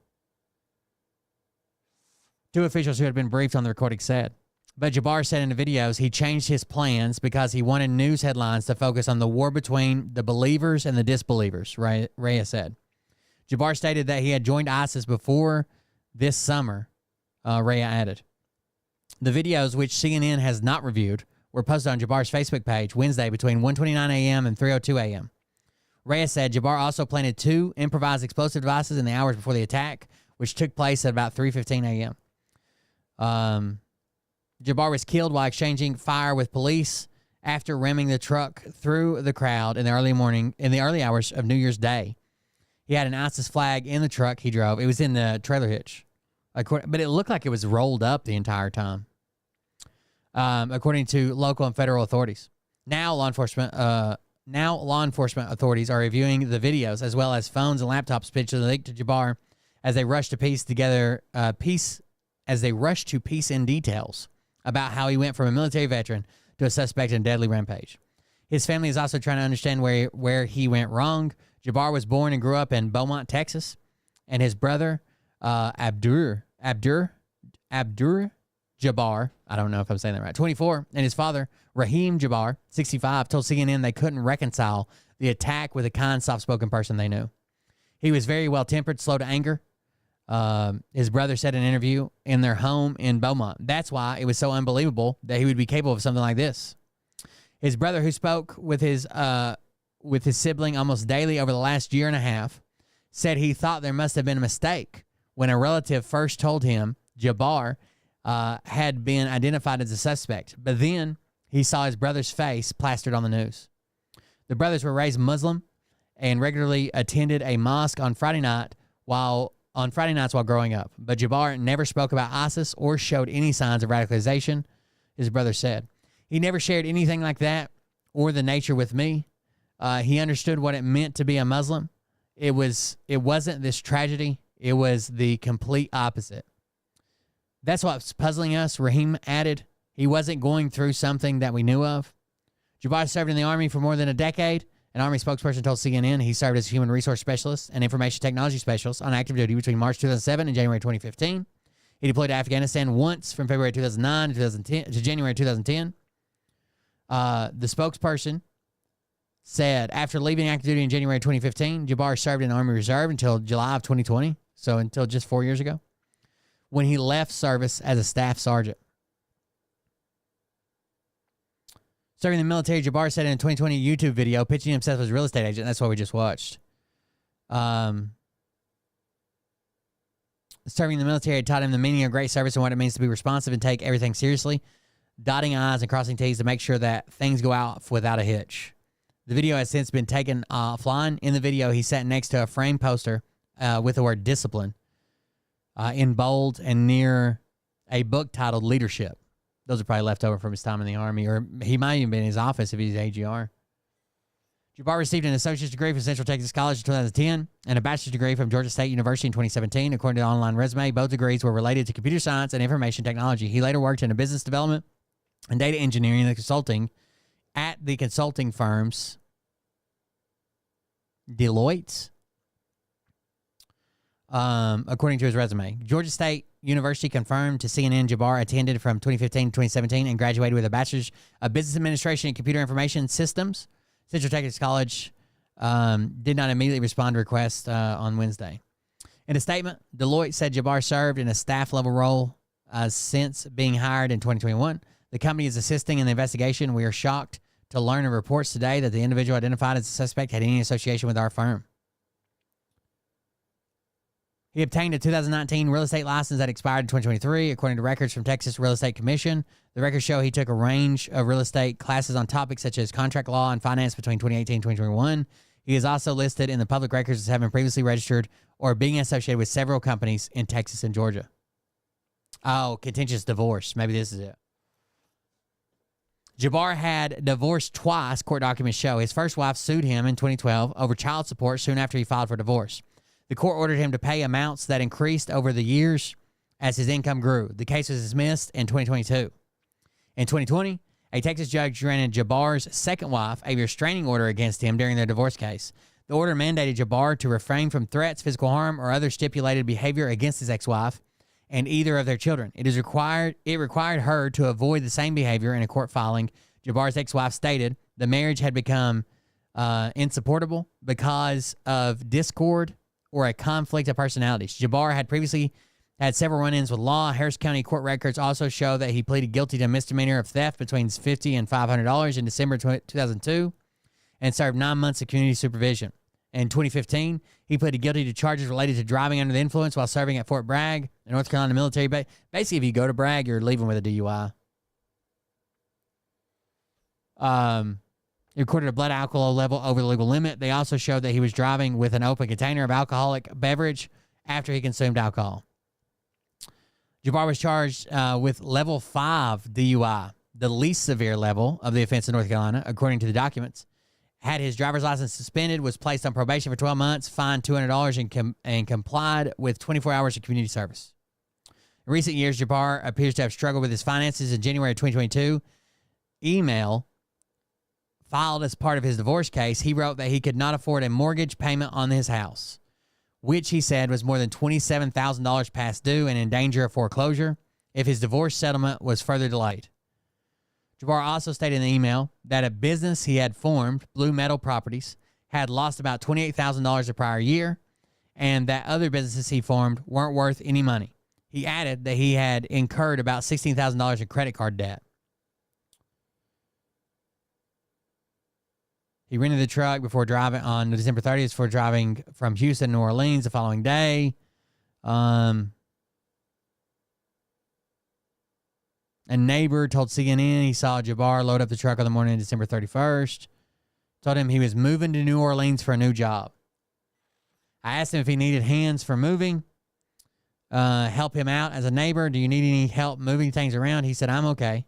Two officials who had been briefed on the recording said. But Jabbar said in the videos he changed his plans because he wanted news headlines to focus on the war between the believers and the disbelievers, Raya said. Jabbar stated that he had joined ISIS before this summer, Raya added. The videos, which CNN has not reviewed, were posted on Jabbar's Facebook page Wednesday between 1:29 a.m. and 3:02 a.m. Raya said Jabbar also planted 2 improvised explosive devices in the hours before the attack, which took place at about 3:15 a.m. Jabbar was killed while exchanging fire with police after ramming the truck through the crowd in the early hours of New Year's Day. He had an ISIS flag in the truck he drove. It was in the trailer hitch, but it looked like it was rolled up the entire time. According to local and federal authorities, now law enforcement authorities are reviewing the videos as well as phones and laptops potentially linked to Jabbar as they rush to piece in details about how he went from a military veteran to a suspect in a deadly rampage. His family is also trying to understand where he went wrong. Jabbar was born and grew up in Beaumont, Texas, and his brother, Abdur Jabbar, I don't know if I'm saying that right, 24, and his father, Rahim Jabbar, 65, told CNN they couldn't reconcile the attack with a kind, soft-spoken person they knew. He was very well-tempered, slow to anger. His brother said in an interview in their home in Beaumont. That's why it was so unbelievable that he would be capable of something like this. His brother, who spoke with his sibling almost daily over the last year and a half, said he thought there must have been a mistake when a relative first told him Jabbar had been identified as a suspect. But then he saw his brother's face plastered on the news. The brothers were raised Muslim and regularly attended a mosque on Friday nights while growing up. But Jabbar never spoke about ISIS or showed any signs of radicalization, his brother said. He never shared anything like that or the nature with me. He understood what it meant to be a Muslim. It wasn't this tragedy. It was the complete opposite. That's what's puzzling us, Rahim added. He wasn't going through something that we knew of. Jabbar served in the Army for more than a decade. An Army spokesperson told CNN he served as a human resource specialist and information technology specialist on active duty between March 2007 and January 2015. He deployed to Afghanistan once from February 2009 to January 2010. The spokesperson said after leaving active duty in January 2015, Jabbar served in the Army Reserve until July of 2020, so until just 4 years ago, when he left service as a staff sergeant. Serving in the military, Jabbar said in a 2020 YouTube video, pitching himself as a real estate agent. That's what we just watched. Serving in the military taught him the meaning of great service and what it means to be responsive and take everything seriously, dotting I's and crossing T's to make sure that things go out without a hitch. The video has since been taken offline. In the video, he sat next to a framed poster with the word discipline in bold and near a book titled Leadership. Those are probably left over from his time in the Army, or he might even be in his office if he's AGR. Jabbar received an associate's degree from Central Texas College in 2010 and a bachelor's degree from Georgia State University in 2017. According to the online resume, both degrees were related to computer science and information technology. He later worked in business development and data engineering and consulting at the consulting firms Deloitte, according to his resume. Georgia State University confirmed to CNN Jabbar attended from 2015 to 2017 and graduated with a bachelor's of business administration and computer information systems. Central Texas College did not immediately respond to requests on Wednesday. In a statement, Deloitte said Jabbar served in a staff-level role since being hired in 2021. The company is assisting in the investigation. We are shocked to learn in reports today that the individual identified as a suspect had any association with our firm. He obtained a 2019 real estate license that expired in 2023, according to records from Texas Real Estate Commission. The records show he took a range of real estate classes on topics such as contract law and finance between 2018 and 2021. He is also listed in the public records as having previously registered or being associated with several companies in Texas and Georgia. Oh, contentious divorce. Maybe this is it. Jabbar had divorced twice, court documents show. His first wife sued him in 2012 over child support soon after he filed for divorce. The court ordered him to pay amounts that increased over the years as his income grew. The case was dismissed in 2022. In 2020, a Texas judge granted Jabbar's second wife a restraining order against him during their divorce case. The order mandated Jabbar to refrain from threats, physical harm, or other stipulated behavior against his ex-wife and either of their children. It required her to avoid the same behavior in a court filing. Jabbar's ex-wife stated the marriage had become insupportable because of discord or a conflict of personalities. Jabbar had previously had several run-ins with law. Harris County court records also show that he pleaded guilty to a misdemeanor of theft between $50 and $500 in December 2002 and served 9 months of community supervision. In 2015, he pleaded guilty to charges related to driving under the influence while serving at Fort Bragg, a North Carolina military base. Basically, if you go to Bragg, you're leaving with a DUI. He recorded a blood alcohol level over the legal limit. They also showed that he was driving with an open container of alcoholic beverage after he consumed alcohol. Jabbar was charged with level 5 DUI, the least severe level of the offense in North Carolina, according to the documents. Had his driver's license suspended, was placed on probation for 12 months, fined $200, and complied with 24 hours of community service. In recent years, Jabbar appears to have struggled with his finances. In January of 2022, email filed as part of his divorce case, he wrote that he could not afford a mortgage payment on his house, which he said was more than $27,000 past due and in danger of foreclosure if his divorce settlement was further delayed. Jabbar also stated in the email that a business he had formed, Blue Metal Properties, had lost about $28,000 the prior year, and that other businesses he formed weren't worth any money. He added that he had incurred about $16,000 in credit card debt. He rented the truck before driving on December 30th for driving from Houston to New Orleans the following day. A neighbor told CNN he saw Jabbar load up the truck on the morning of December 31st. Told him he was moving to New Orleans for a new job. I asked him if he needed hands for moving, help him out as a neighbor. Do you need any help moving things around? He said, I'm okay.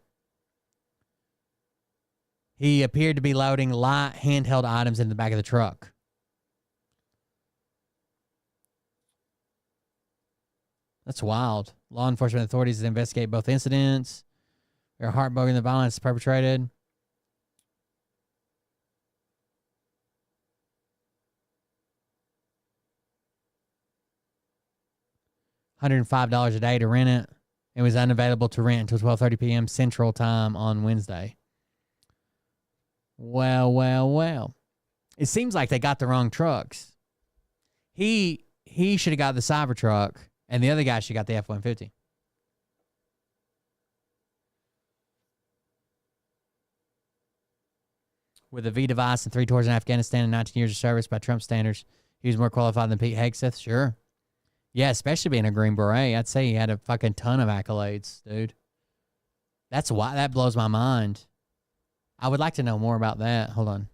He appeared to be loading light handheld items in the back of the truck. That's wild. Law enforcement authorities investigate both incidents. They're heartbroken the violence perpetrated. $105 a day to rent it. It was unavailable to rent until 12:30 p.m. Central Time on Wednesday. Well. It seems like they got the wrong trucks. He should have got the Cybertruck, and the other guy should have got the F-150. With a V device and 3 tours in Afghanistan and 19 years of service by Trump standards, he was more qualified than Pete Hegseth. Sure. Yeah, especially being a Green Beret. I'd say he had a fucking ton of accolades, dude. That's why that blows my mind. I would like to know more about that. Hold on.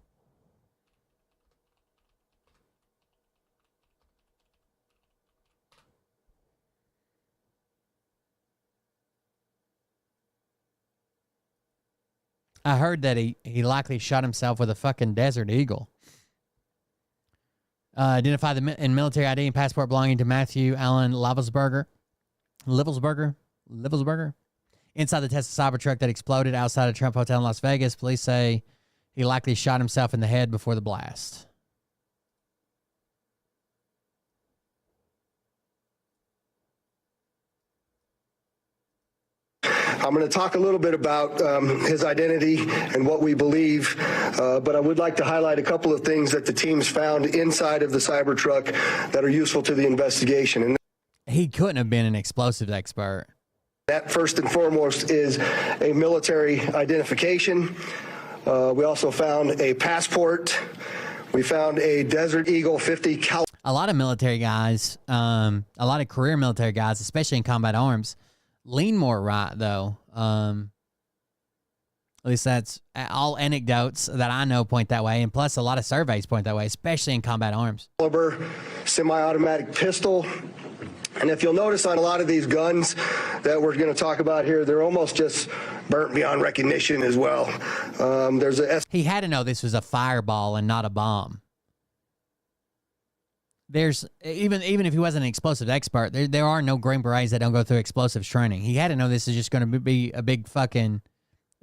I heard that he likely shot himself with a fucking Desert Eagle. Identified in military ID and passport belonging to Matthew Allen Livelsberger. Inside the Tesla Cybertruck that exploded outside a Trump hotel in Las Vegas. Police say he likely shot himself in the head before the blast. I'm going to talk a little bit about his identity and what we believe, but I would like to highlight a couple of things that the teams found inside of the Cybertruck that are useful to the investigation. And he couldn't have been an explosives expert. That first and foremost is a military identification. We also found a passport. We found a Desert Eagle 50 cal. A lot of military guys, a lot of career military guys, especially in combat arms, lean more right, though. At least that's all anecdotes that I know point that way, and plus a lot of surveys point that way, especially in combat arms. Caliber semi-automatic pistol. And if you'll notice on a lot of these guns that we're going to talk about here, they're almost just burnt beyond recognition as well. He had to know this was a fireball and not a bomb. There's even if he wasn't an explosive expert, there are no Green Berets that don't go through explosives training. He had to know this is just going to be a big fucking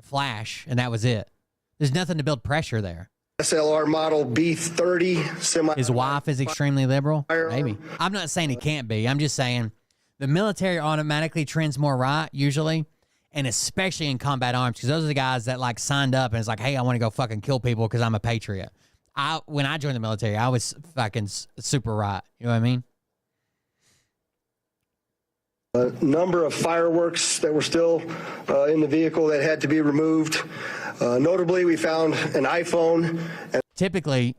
flash, and that was it. There's nothing to build pressure there. SLR model B30 semi. His wife is extremely liberal. Maybe. I'm not saying he can't be. I'm just saying The military automatically trends more right, usually, and especially in combat arms, because those are the guys that like signed up and it's like, hey, I want to go fucking kill people because I'm a patriot. When I joined the military, I was fucking super right. You know what I mean? A number of fireworks that were still in the vehicle that had to be removed. Notably, we found an iPhone. Typically,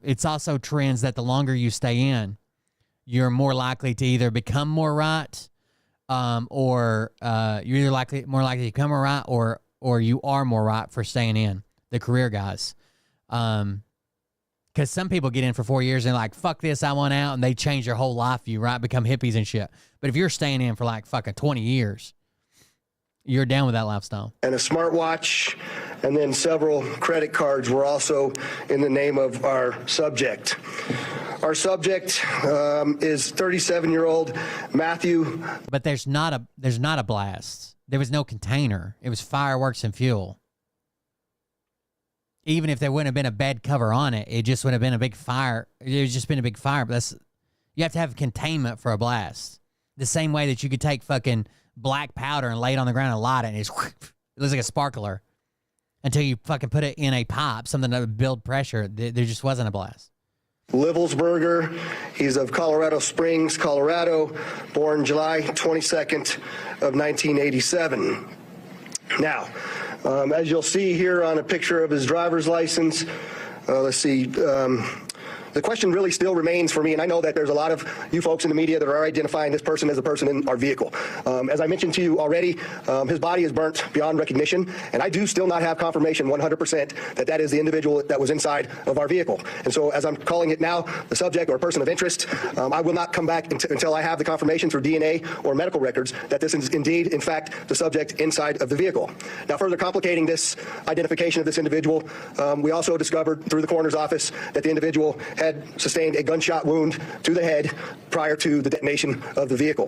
it's also trends that the longer you stay in, you're more likely to either become more right, or you're either more likely to become more right, or you are more right for staying in. The career guys, because some people get in for 4 years and like, fuck this, I want out, and they change their whole life view, right? Become hippies and shit. But if you're staying in for like fucking 20 years, you're down with that lifestyle. And a smartwatch, and then several credit cards were also in the name of our subject. Our subject is 37-year-old Matthew. But there's not a blast. There was no container. It was fireworks and fuel. Even if there wouldn't have been a bed cover on it, it just would have been a big fire. It would just been a big fire. But you have to have containment for a blast. The same way that you could take fucking black powder and lay it on the ground and light it, and it looks like a sparkler until you fucking put it in a pipe, something that would build pressure. There just wasn't a blast. Livelsberger, he's of Colorado Springs, Colorado, born July 22nd of 1987. Now, as you'll see here on a picture of his driver's license, let's see, the question really still remains for me, and I know that there's a lot of you folks in the media that are identifying this person as a person in our vehicle. As I mentioned to you already, his body is burnt beyond recognition, and I do still not have confirmation 100% that that is the individual that was inside of our vehicle. And so as I'm calling it now, the subject or person of interest, I will not come back until I have the confirmation through DNA or medical records that this is indeed, in fact, the subject inside of the vehicle. Now, further complicating this identification of this individual, we also discovered through the coroner's office that the individual had sustained a gunshot wound to the head prior to the detonation of the vehicle.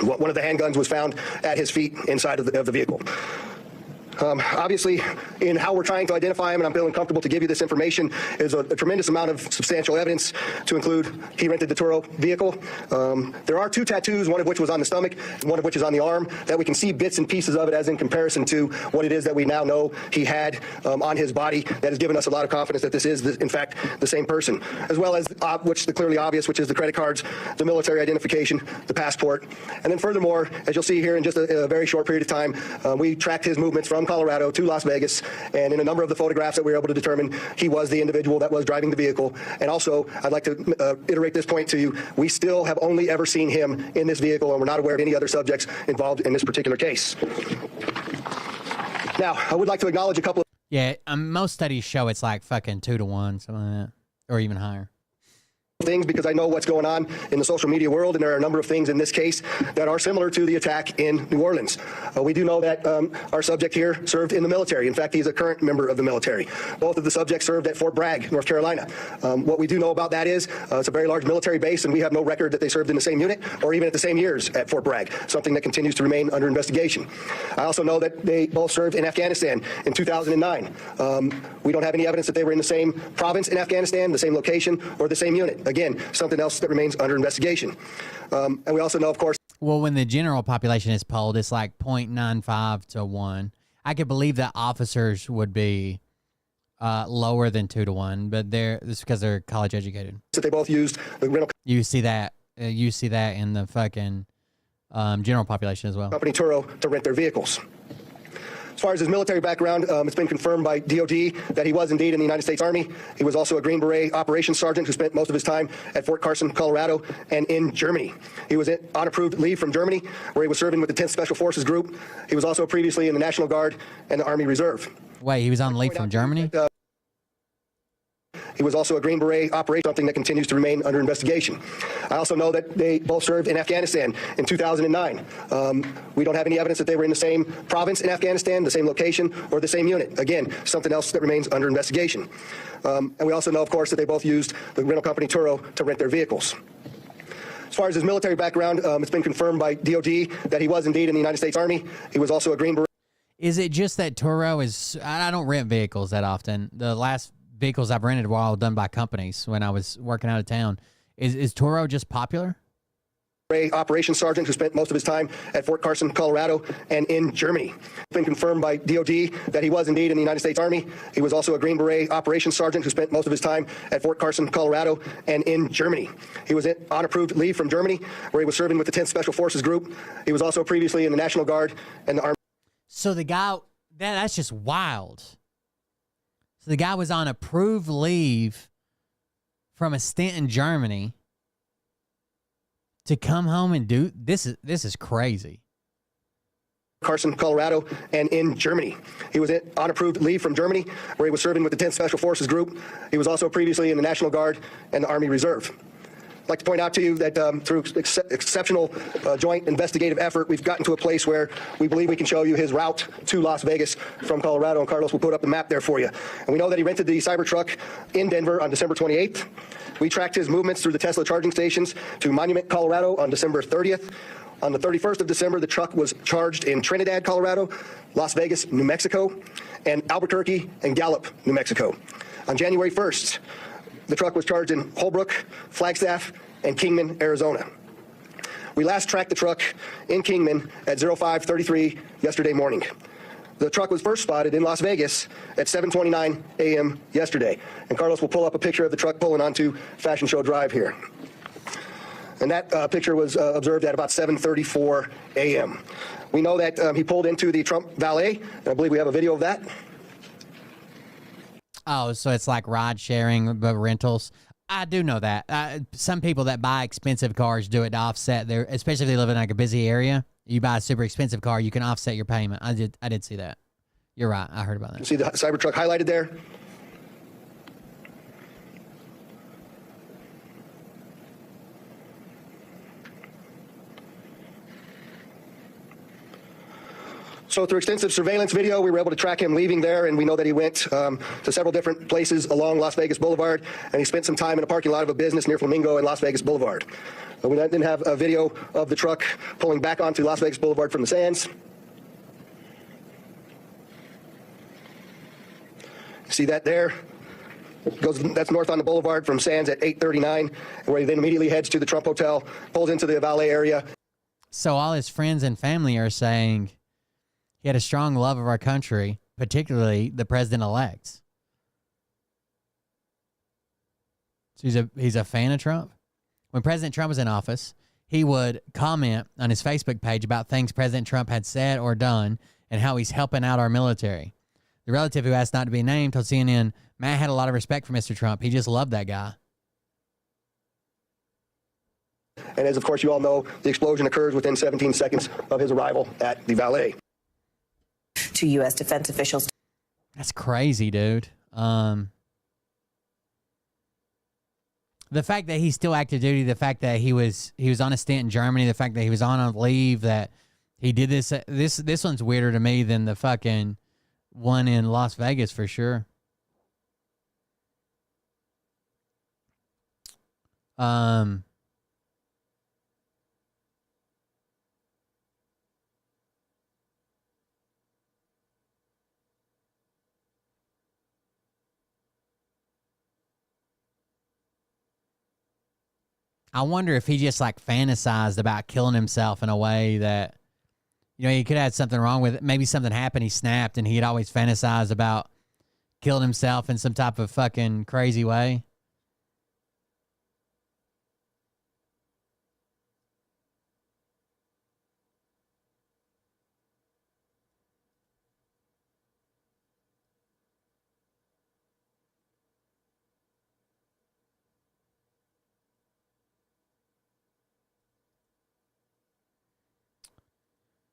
One of the handguns was found at his feet inside of the vehicle. Obviously, in how we're trying to identify him, and I'm feeling comfortable to give you this information, is a tremendous amount of substantial evidence to include he rented the Turo vehicle. There are 2 tattoos, one of which was on the stomach, and one of which is on the arm, that we can see bits and pieces of it as in comparison to what it is that we now know he had on his body. That has given us a lot of confidence that this is, in fact, the same person, as well as which the clearly obvious, which is the credit cards, the military identification, the passport. And then furthermore, as you'll see here in just a very short period of time, we tracked his movements from Colorado to Las Vegas, and in a number of the photographs that we were able to determine, he was the individual that was driving the vehicle. And also, I'd like to iterate this point to you. We still have only ever seen him in this vehicle, and we're not aware of any other subjects involved in this particular case. Now, I would like to acknowledge a couple of... Yeah, most studies show it's like fucking 2 to 1, something like that, or even higher. Things, because I know what's going on in the social media world, and there are a number of things in this case that are similar to the attack in New Orleans. We do know that our subject here served in the military. In fact, he's a current member of the military. Both of the subjects served at Fort Bragg, North Carolina. What we do know about that is it's a very large military base, and we have no record that they served in the same unit or even at the same years at Fort Bragg, something that continues to remain under investigation. I also know that they both served in Afghanistan in 2009. We don't have any evidence that they were in the same province in Afghanistan, the same location, or the same unit. Again, something else that remains under investigation. And we also know, of course... Well, when the general population is polled, it's like 0.95 to 1. I could believe that officers would be lower than 2 to 1, but it's because they're college educated. So they both used the rental... You see that in the fucking general population as well. Company Turo to rent their vehicles. As far as his military background, it's been confirmed by DOD that he was indeed in the United States Army. He was also a Green Beret operations sergeant who spent most of his time at Fort Carson, Colorado, and in Germany. He was on approved leave from Germany, where he was serving with the 10th Special Forces Group. He was also previously in the National Guard and the Army Reserve. Wait, he was on leave from Germany? He was also a Green Beret operator, something that continues to remain under investigation. I also know that they both served in Afghanistan in 2009. We don't have any evidence that they were in the same province in Afghanistan, the same location, or the same unit. Again, something else that remains under investigation. And we also know, of course, that they both used the rental company Turo to rent their vehicles. As far as his military background, it's been confirmed by DOD that he was indeed in the United States Army. He was also a Green Beret. Is it just that Turo is... I don't rent vehicles that often. The last vehicles I've rented were all done by companies when I was working out of town. Is Turo just popular? Operations Sergeant who spent most of his time at Fort Carson, Colorado, and in Germany. It's been confirmed by DOD that he was indeed in the United States Army. He was also a Green Beret Operations Sergeant who spent most of his time at Fort Carson, Colorado, and in Germany. He was on approved leave from Germany, where he was serving with the 10th Special Forces Group. He was also previously in the National Guard and the Army. So the guy, that's just wild. So the guy was on approved leave from a stint in Germany to come home and do this is crazy. Carson, Colorado, and in Germany. He was on approved leave from Germany, where he was serving with the 10th Special Forces Group. He was also previously in the National Guard and the Army Reserve. I'd like to point out to you that through exceptional joint investigative effort, we've gotten to a place where we believe we can show you his route to Las Vegas from Colorado, and Carlos will put up the map there for you. And we know that he rented the Cybertruck in Denver on December 28th. We tracked his movements through the Tesla charging stations to Monument, Colorado on December 30th. On the 31st of December, the truck was charged in Trinidad, Colorado, Las Vegas, New Mexico, and Albuquerque and Gallup, New Mexico. On January 1st, the truck was charged in Holbrook, Flagstaff, and Kingman, Arizona. We last tracked the truck in Kingman at 05:33 yesterday morning. The truck was first spotted in Las Vegas at 7:29 a.m. yesterday. And Carlos will pull up a picture of the truck pulling onto Fashion Show Drive here. And that picture was observed at about 7:34 a.m. We know that he pulled into the Trump valet, and I believe we have a video of that. Oh, so it's like ride sharing, but rentals. I do know that. Some people that buy expensive cars do it to offset their, especially if they live in like a busy area. You buy a super expensive car, you can offset your payment. I did see that. You're right. I heard about that. You see the Cybertruck highlighted there? So through extensive surveillance video, we were able to track him leaving there, and we know that he went to several different places along Las Vegas Boulevard, and he spent some time in a parking lot of a business near Flamingo and Las Vegas Boulevard. We then have a video of the truck pulling back onto Las Vegas Boulevard from the sands. See that there? That's north on the boulevard from sands at 8:39, where he then immediately heads to the Trump Hotel, pulls into the valet area. So all his friends and family are saying he had a strong love of our country, particularly the president-elect. So he's a fan of Trump. When President Trump was in office, he would comment on his Facebook page about things President Trump had said or done and how he's helping out our military. The relative who asked not to be named told CNN, Matt had a lot of respect for Mr. Trump. He just loved that guy. And as, of course, you all know, the explosion occurs within 17 seconds of his arrival at the valet. To U.S. defense officials. That's crazy, dude. The fact that he's still active duty, the fact that he was on a stint in Germany, the fact that he was on a leave, that he did this one's weirder to me than the fucking one in Las Vegas for sure. I wonder if he just like fantasized about killing himself in a way that, you know, he could have had something wrong with it. Maybe something happened, he snapped, and he'd always fantasized about killing himself in some type of fucking crazy way.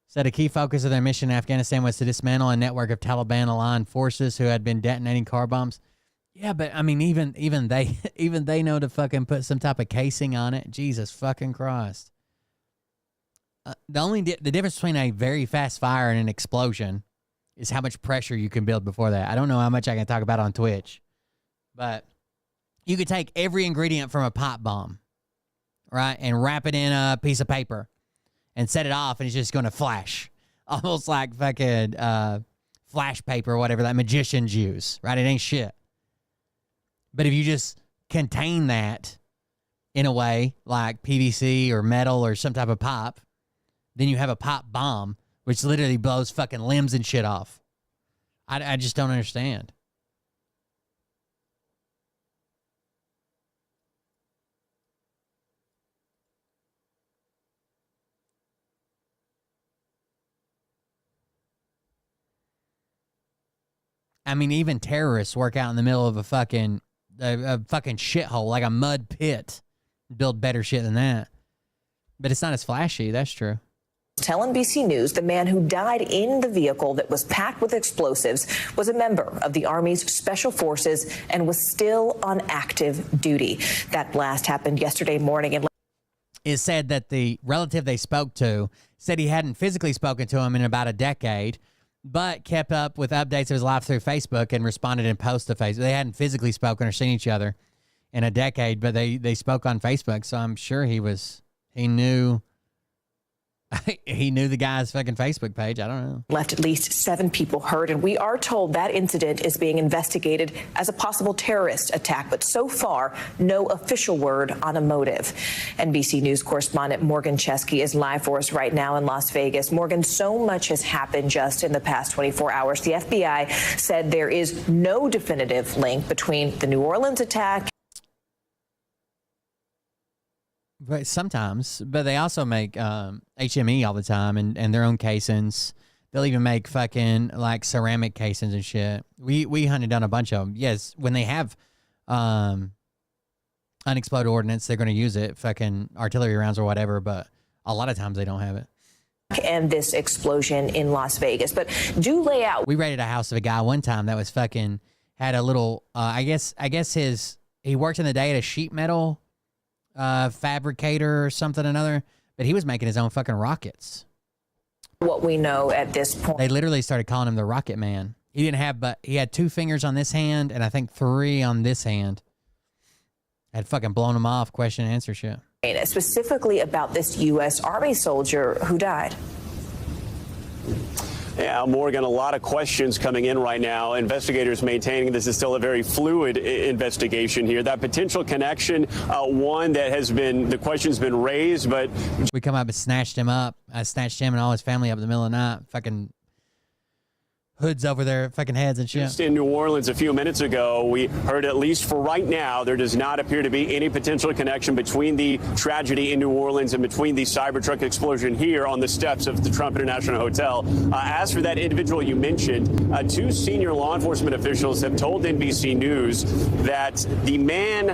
Said a key focus of their mission in Afghanistan was to dismantle a network of Taliban-aligned forces who had been detonating car bombs. Yeah, but I mean, even they know to fucking put some type of casing on it. Jesus fucking Christ. The difference between a very fast fire and an explosion is how much pressure you can build before that. I don't know how much I can talk about on Twitch, but you could take every ingredient from a pipe bomb, right, and wrap it in a piece of paper and set it off, and it's just going to flash. Almost like fucking flash paper or whatever that magicians use, right? It ain't shit. But if you just contain that in a way, like PVC or metal or some type of pipe. Then you have a pipe bomb, which literally blows fucking limbs and shit off. I just don't understand. I mean, even terrorists work out in the middle of a fucking shithole, like a mud pit. Build better shit than that. But it's not as flashy, that's true. Tell NBC News the man who died in the vehicle that was packed with explosives was a member of the Army's Special Forces and was still on active duty. That blast happened yesterday morning. It said that the relative they spoke to said he hadn't physically spoken to him in about a decade, but kept up with updates of his life through Facebook and responded in posts to Facebook. They hadn't physically spoken or seen each other in a decade, but they spoke on Facebook, so I'm sure he knew the guy's fucking Facebook page. I don't know. Left at least 7 people hurt, and we are told that incident is being investigated as a possible terrorist attack, but so far, no official word on a motive. NBC News correspondent Morgan Chesky is live for us right now in Las Vegas. Morgan, so much has happened just in the past 24 hours. The FBI said there is no definitive link between the New Orleans attack. But sometimes, but they also make HME all the time and their own casings. They'll even make fucking like ceramic casings and shit. We hunted down a bunch of them. Yes, when they have unexploded ordnance, they're going to use it, fucking artillery rounds or whatever. But a lot of times they don't have it. And this explosion in Las Vegas, but do lay out. We raided a house of a guy one time that was fucking had a little. I guess he worked in the day at a sheet metal fabricator or something or another, but he was making his own fucking rockets. What we know at this point, they literally started calling him the Rocket Man. He didn't have, but he had 2 fingers on this hand and I think 3 on this hand. Had fucking blown him off, question and answer shit. Specifically about this U.S. Army soldier who died. Yeah, Morgan, a lot of questions coming in right now. Investigators maintaining this is still a very fluid investigation here. That potential connection, one that has been, the question's been raised, but... We come up and snatched him up. I snatched him and all his family up in the middle of the night. Fucking hoods over their fucking heads and shit. Just in New Orleans a few minutes ago, we heard, at least for right now, there does not appear to be any potential connection between the tragedy in New Orleans and between the Cybertruck explosion here on the steps of the Trump International Hotel. As for that individual you mentioned, 2 senior law enforcement officials have told NBC News that the man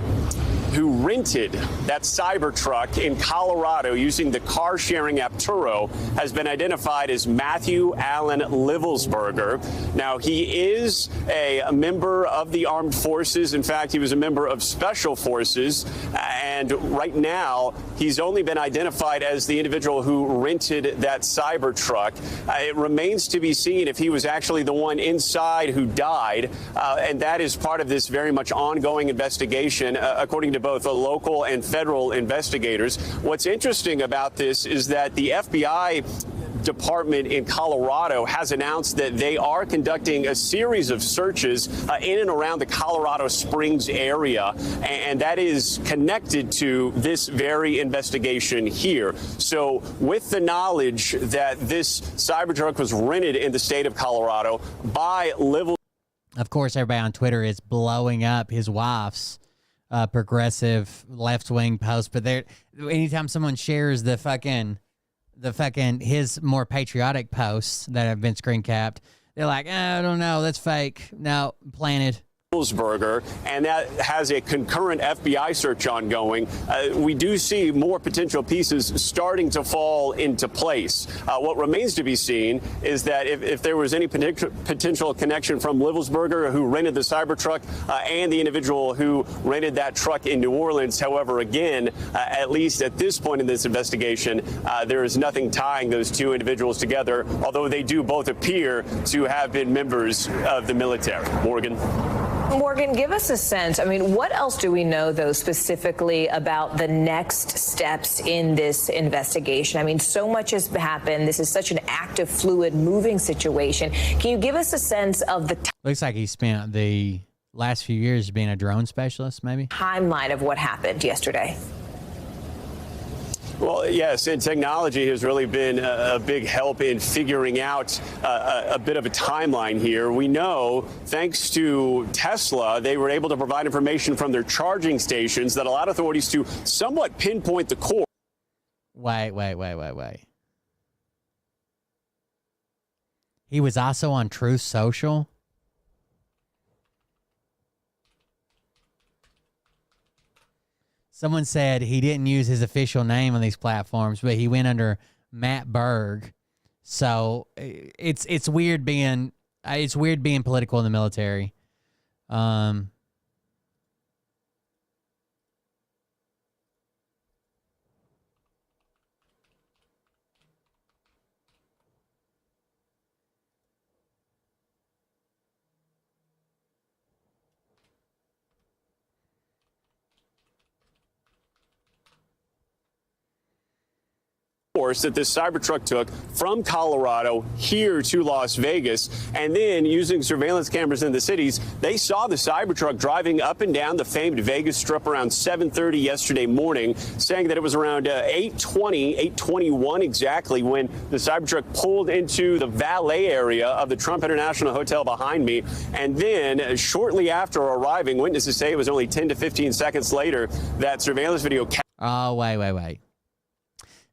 who rented that Cybertruck in Colorado using the car-sharing app Turo has been identified as Matthew Allen Livelsberger. Now, he is a member of the armed forces. In fact, he was a member of special forces. And right now, he's only been identified as the individual who rented that Cybertruck. It remains to be seen if he was actually the one inside who died. And that is part of this very much ongoing investigation, according to both the local and federal investigators. What's interesting about this is that the FBI department in Colorado has announced that they are conducting a series of searches in and around the Colorado Springs area, and that is connected to this very investigation here. So with the knowledge that this Cybertruck was rented in the state of Colorado by Of course, everybody on Twitter is blowing up his wife's progressive left-wing post, but anytime someone shares the fucking his more patriotic posts that have been screen capped, they're like, I don't know, that's fake. No, planted. And that has a concurrent FBI search ongoing. We do see more potential pieces starting to fall into place. What remains to be seen is that if there was any potential connection from Livelsberger, who rented the Cybertruck, and the individual who rented that truck in New Orleans. However, again, at least at this point in this investigation, there is nothing tying those 2 individuals together, although they do both appear to have been members of the military. Morgan, give us a sense. I mean, what else do we know, though, specifically about the next steps in this investigation? I mean, so much has happened. This is such an active, fluid, moving situation. Can you give us a sense of the looks like he spent the last few years being a drone specialist, maybe? Timeline of what happened yesterday. Well, yes, and technology has really been a big help in figuring out a bit of a timeline here. We know, thanks to Tesla, they were able to provide information from their charging stations that allowed authorities to somewhat pinpoint the core. Wait. He was also on Truth Social. Someone said he didn't use his official name on these platforms, but he went under Matt Berg. So it's weird being political in the military. That this Cybertruck took from Colorado here to Las Vegas, and then using surveillance cameras in the cities, they saw the Cybertruck driving up and down the famed Vegas Strip around 7:30 yesterday morning, saying that it was around 8:21 exactly when the Cybertruck pulled into the valet area of the Trump International Hotel behind me, and then shortly after arriving, witnesses say it was only 10 to 15 seconds later that surveillance video. Oh, wait.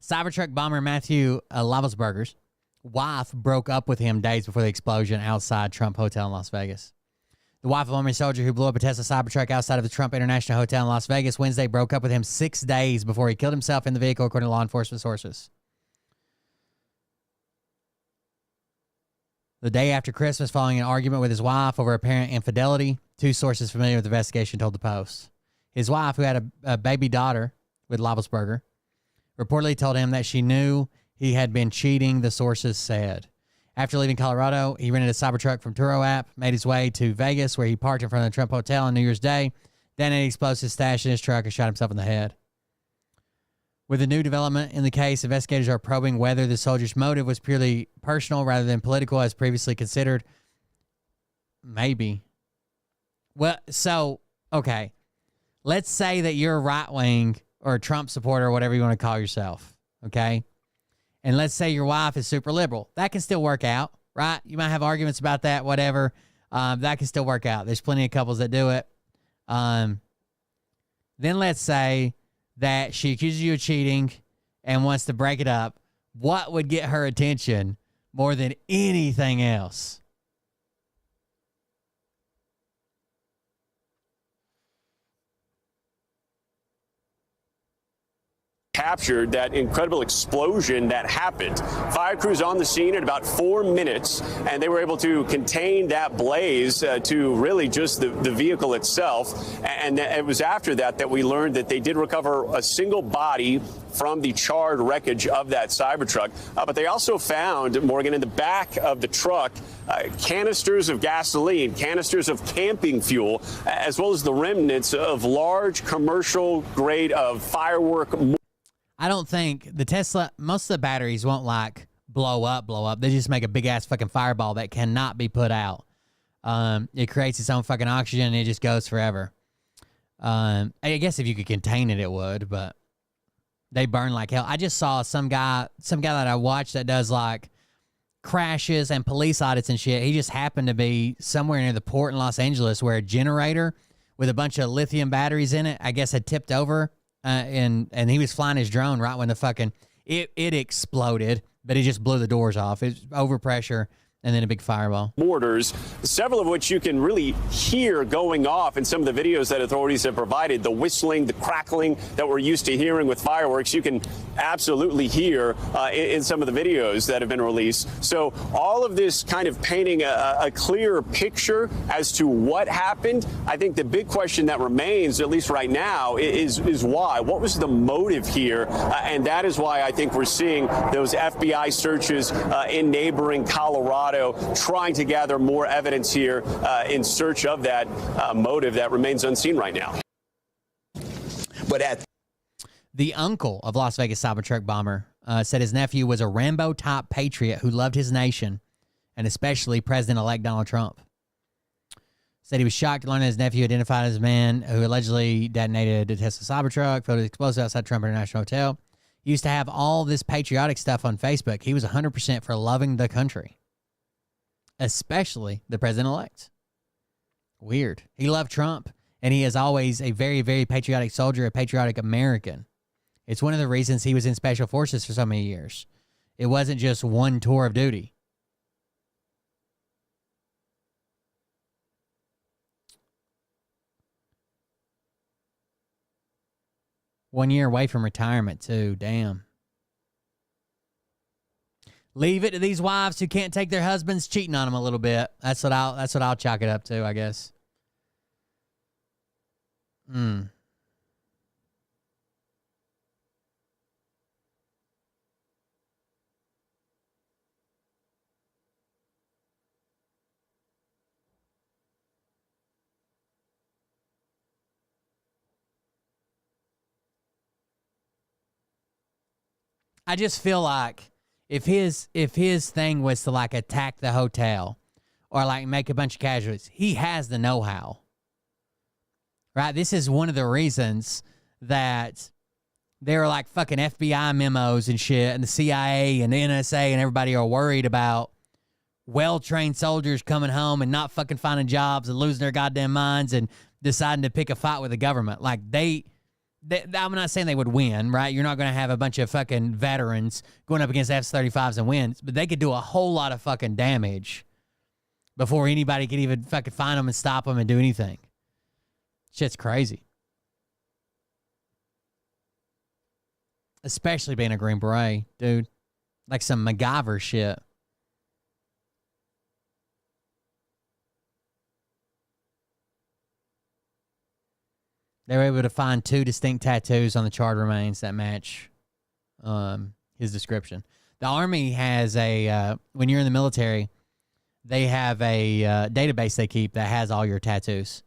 Cybertruck bomber Matthew Lavelsberger's wife broke up with him days before the explosion outside Trump Hotel in Las Vegas. The wife of a Army soldier who blew up a Tesla Cybertruck outside of the Trump International Hotel in Las Vegas Wednesday broke up with him 6 days before he killed himself in the vehicle, according to law enforcement sources. The day after Christmas, following an argument with his wife over apparent infidelity, two sources familiar with the investigation told the Post. His wife, who had a baby daughter with Lavelsberger, reportedly told him that she knew he had been cheating, the sources said. After leaving Colorado, he rented a Cybertruck from Turo app, made his way to Vegas, where he parked in front of the Trump Hotel on New Year's Day. Then he explosive stash in his truck and shot himself in the head. With a new development in the case, investigators are probing whether the soldier's motive was purely personal rather than political, as previously considered. Maybe. Well, so, okay. Let's say that you're right-wing or a Trump supporter or whatever you want to call yourself, okay? And let's say your wife is super liberal. That can still work out, right? You might have arguments about that, whatever. That can still work out. There's plenty of couples that do it. Then let's say that she accuses you of cheating and wants to break it up. What would get her attention more than anything else? Captured that incredible explosion that happened. Fire crews on the scene at about 4 minutes, and they were able to contain that blaze to really just the vehicle itself. And it was after that we learned that they did recover a single body from the charred wreckage of that Cybertruck. But they also found, Morgan, in the back of the truck, canisters of gasoline, canisters of camping fuel, as well as the remnants of large commercial grade of firework. I don't think the Tesla, most of the batteries won't like blow up. They just make a big ass fucking fireball that cannot be put out. It creates its own fucking oxygen and it just goes forever. I guess if you could contain it, it would, but they burn like hell. I just saw some guy that I watched that does like crashes and police audits and shit. He just happened to be somewhere near the port in Los Angeles where a generator with a bunch of lithium batteries in it, I guess, had tipped over. And he was flying his drone right when the fucking it exploded, but it just blew the doors off. It was overpressure and then a big fireball. Mortars, several of which you can really hear going off in some of the videos that authorities have provided. The whistling, the crackling that we're used to hearing with fireworks, you can absolutely hear in some of the videos that have been released. So all of this kind of painting a clearer picture as to what happened. I think the big question that remains, at least right now, is why? What was the motive here? And that is why I think we're seeing those FBI searches in neighboring Colorado, trying to gather more evidence here in search of that motive that remains unseen right now. But the uncle of Las Vegas Cybertruck bomber said his nephew was a Rambo-type patriot who loved his nation, and especially President-elect Donald Trump. Said he was shocked to learn that his nephew identified as a man who allegedly detonated a Tesla Cybertruck, filled with explosives outside Trump International Hotel. He used to have all this patriotic stuff on Facebook. He was 100% for loving the country, especially the president-elect. Weird. He loved Trump, and he is always a very, very patriotic soldier, a patriotic American. It's one of the reasons he was in Special Forces for so many years. It wasn't just one tour of duty. One year away from retirement, too. Damn. Leave it to these wives who can't take their husbands cheating on them a little bit. That's what I'll chalk it up to, I guess. I just feel like if his thing was to like attack the hotel or like make a bunch of casualties, he has the know-how. Right? This is one of the reasons that there are like fucking FBI memos and shit, and the CIA and the NSA and everybody are worried about well-trained soldiers coming home and not fucking finding jobs and losing their goddamn minds and deciding to pick a fight with the government. Like I'm not saying they would win, right? You're not going to have a bunch of fucking veterans going up against F-35s and win, but they could do a whole lot of fucking damage before anybody could even fucking find them and stop them and do anything. Shit's crazy. Especially being a Green Beret, dude. Like some MacGyver shit. They were able to find 2 distinct tattoos on the charred remains that match his description. The Army has when you're in the military, they have a database they keep that has all your tattoos,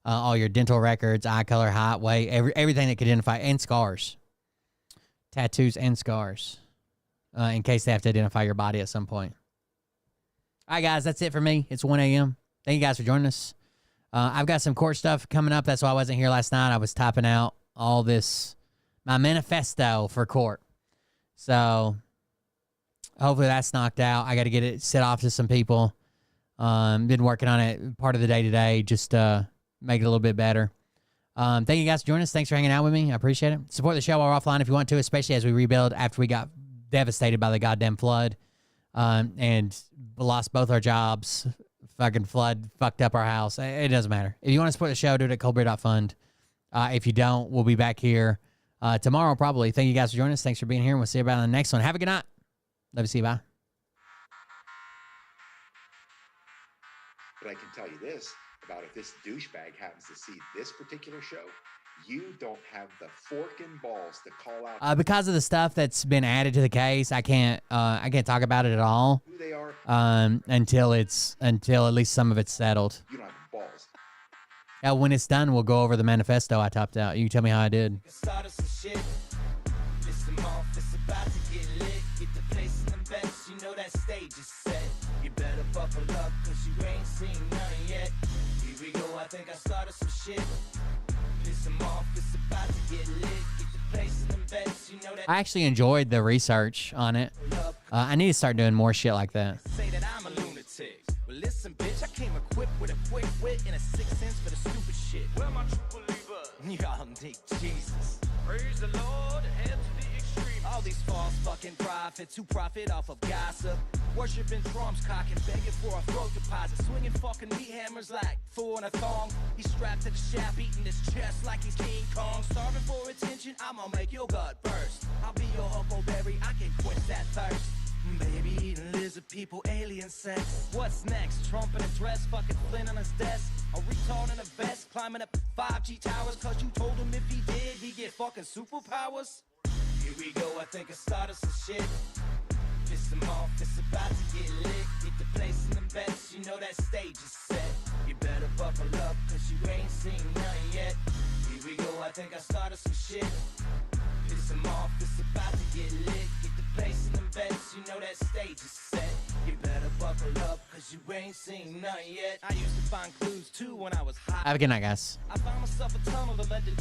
all your dental records, eye color, height, weight, everything that could identify, and scars. Tattoos and scars, in case they have to identify your body at some point. All right, guys, that's it for me. It's 1 a.m. Thank you guys for joining us. I've got some court stuff coming up. That's why I wasn't here last night. I was typing out all this, my manifesto for court. So hopefully that's knocked out. I got to get it sent off to some people. Been working on it part of the day today, just make it a little bit better. Thank you guys for joining us. Thanks for hanging out with me. I appreciate it. Support the show while we're offline if you want to, especially as we rebuild after we got devastated by the goddamn flood and lost both our jobs. Fucking flood fucked up our house. It doesn't matter. If you want to support the show, do it at coldbeer.fund. If you don't, we'll be back here tomorrow probably. Thank you guys for joining us. Thanks for being here, and we'll see you about on the next one. Have a good night. Love to see you. Bye. But I can tell you this about if this douchebag happens to see this particular show, you don't have the fork and balls to call out. Because of the stuff that's been added to the case, I can't talk about it at all. Who they are. Until at least some of it's settled. You don't have balls. When it's done, we'll go over the manifesto I topped out. You can tell me how I did. I think I started some shit. Piss them off, it's about to get lit. Get the place in them beds, you know that. I actually enjoyed the research on it. I need to start doing more shit like that. Say that I'm a lunatic. Well, listen, bitch, I came equipped with a quick wit and a 6th sense for the stupid shit. Where my true believer? Y'all need Jesus. Praise the Lord, head to the extreme. All these false fucking prophets who profit off of gossip. Worshipping drums, cocking, begging for a throat deposit. Swinging fucking meat hammers like four in a thong. He's strapped to the shaft, eating his chest like he's King Kong. Starving for attention, I'ma make your gut burst. I'll be your huckleberry, I can quench that thirst. Baby eating lizard people, alien sex. What's next? Trump in a dress, fucking Flynn on his desk. A retard in a vest, climbing up 5G towers. Cause you told him if he did, he'd get fucking superpowers. Here we go, I think I started some shit. Piss them off, it's about to get lit. Get the place in them beds, you know that stage is set. You better buckle up, cause you ain't seen nothing yet. Here we go, I think I started some shit. Piss them off, it's about to get lit. Get the place in them beds, you know that stage is set. You better buckle up, cause you ain't seen nothing yet. I used to find clues too when I was high. Have a good night, guys. I found myself a tunnel that led to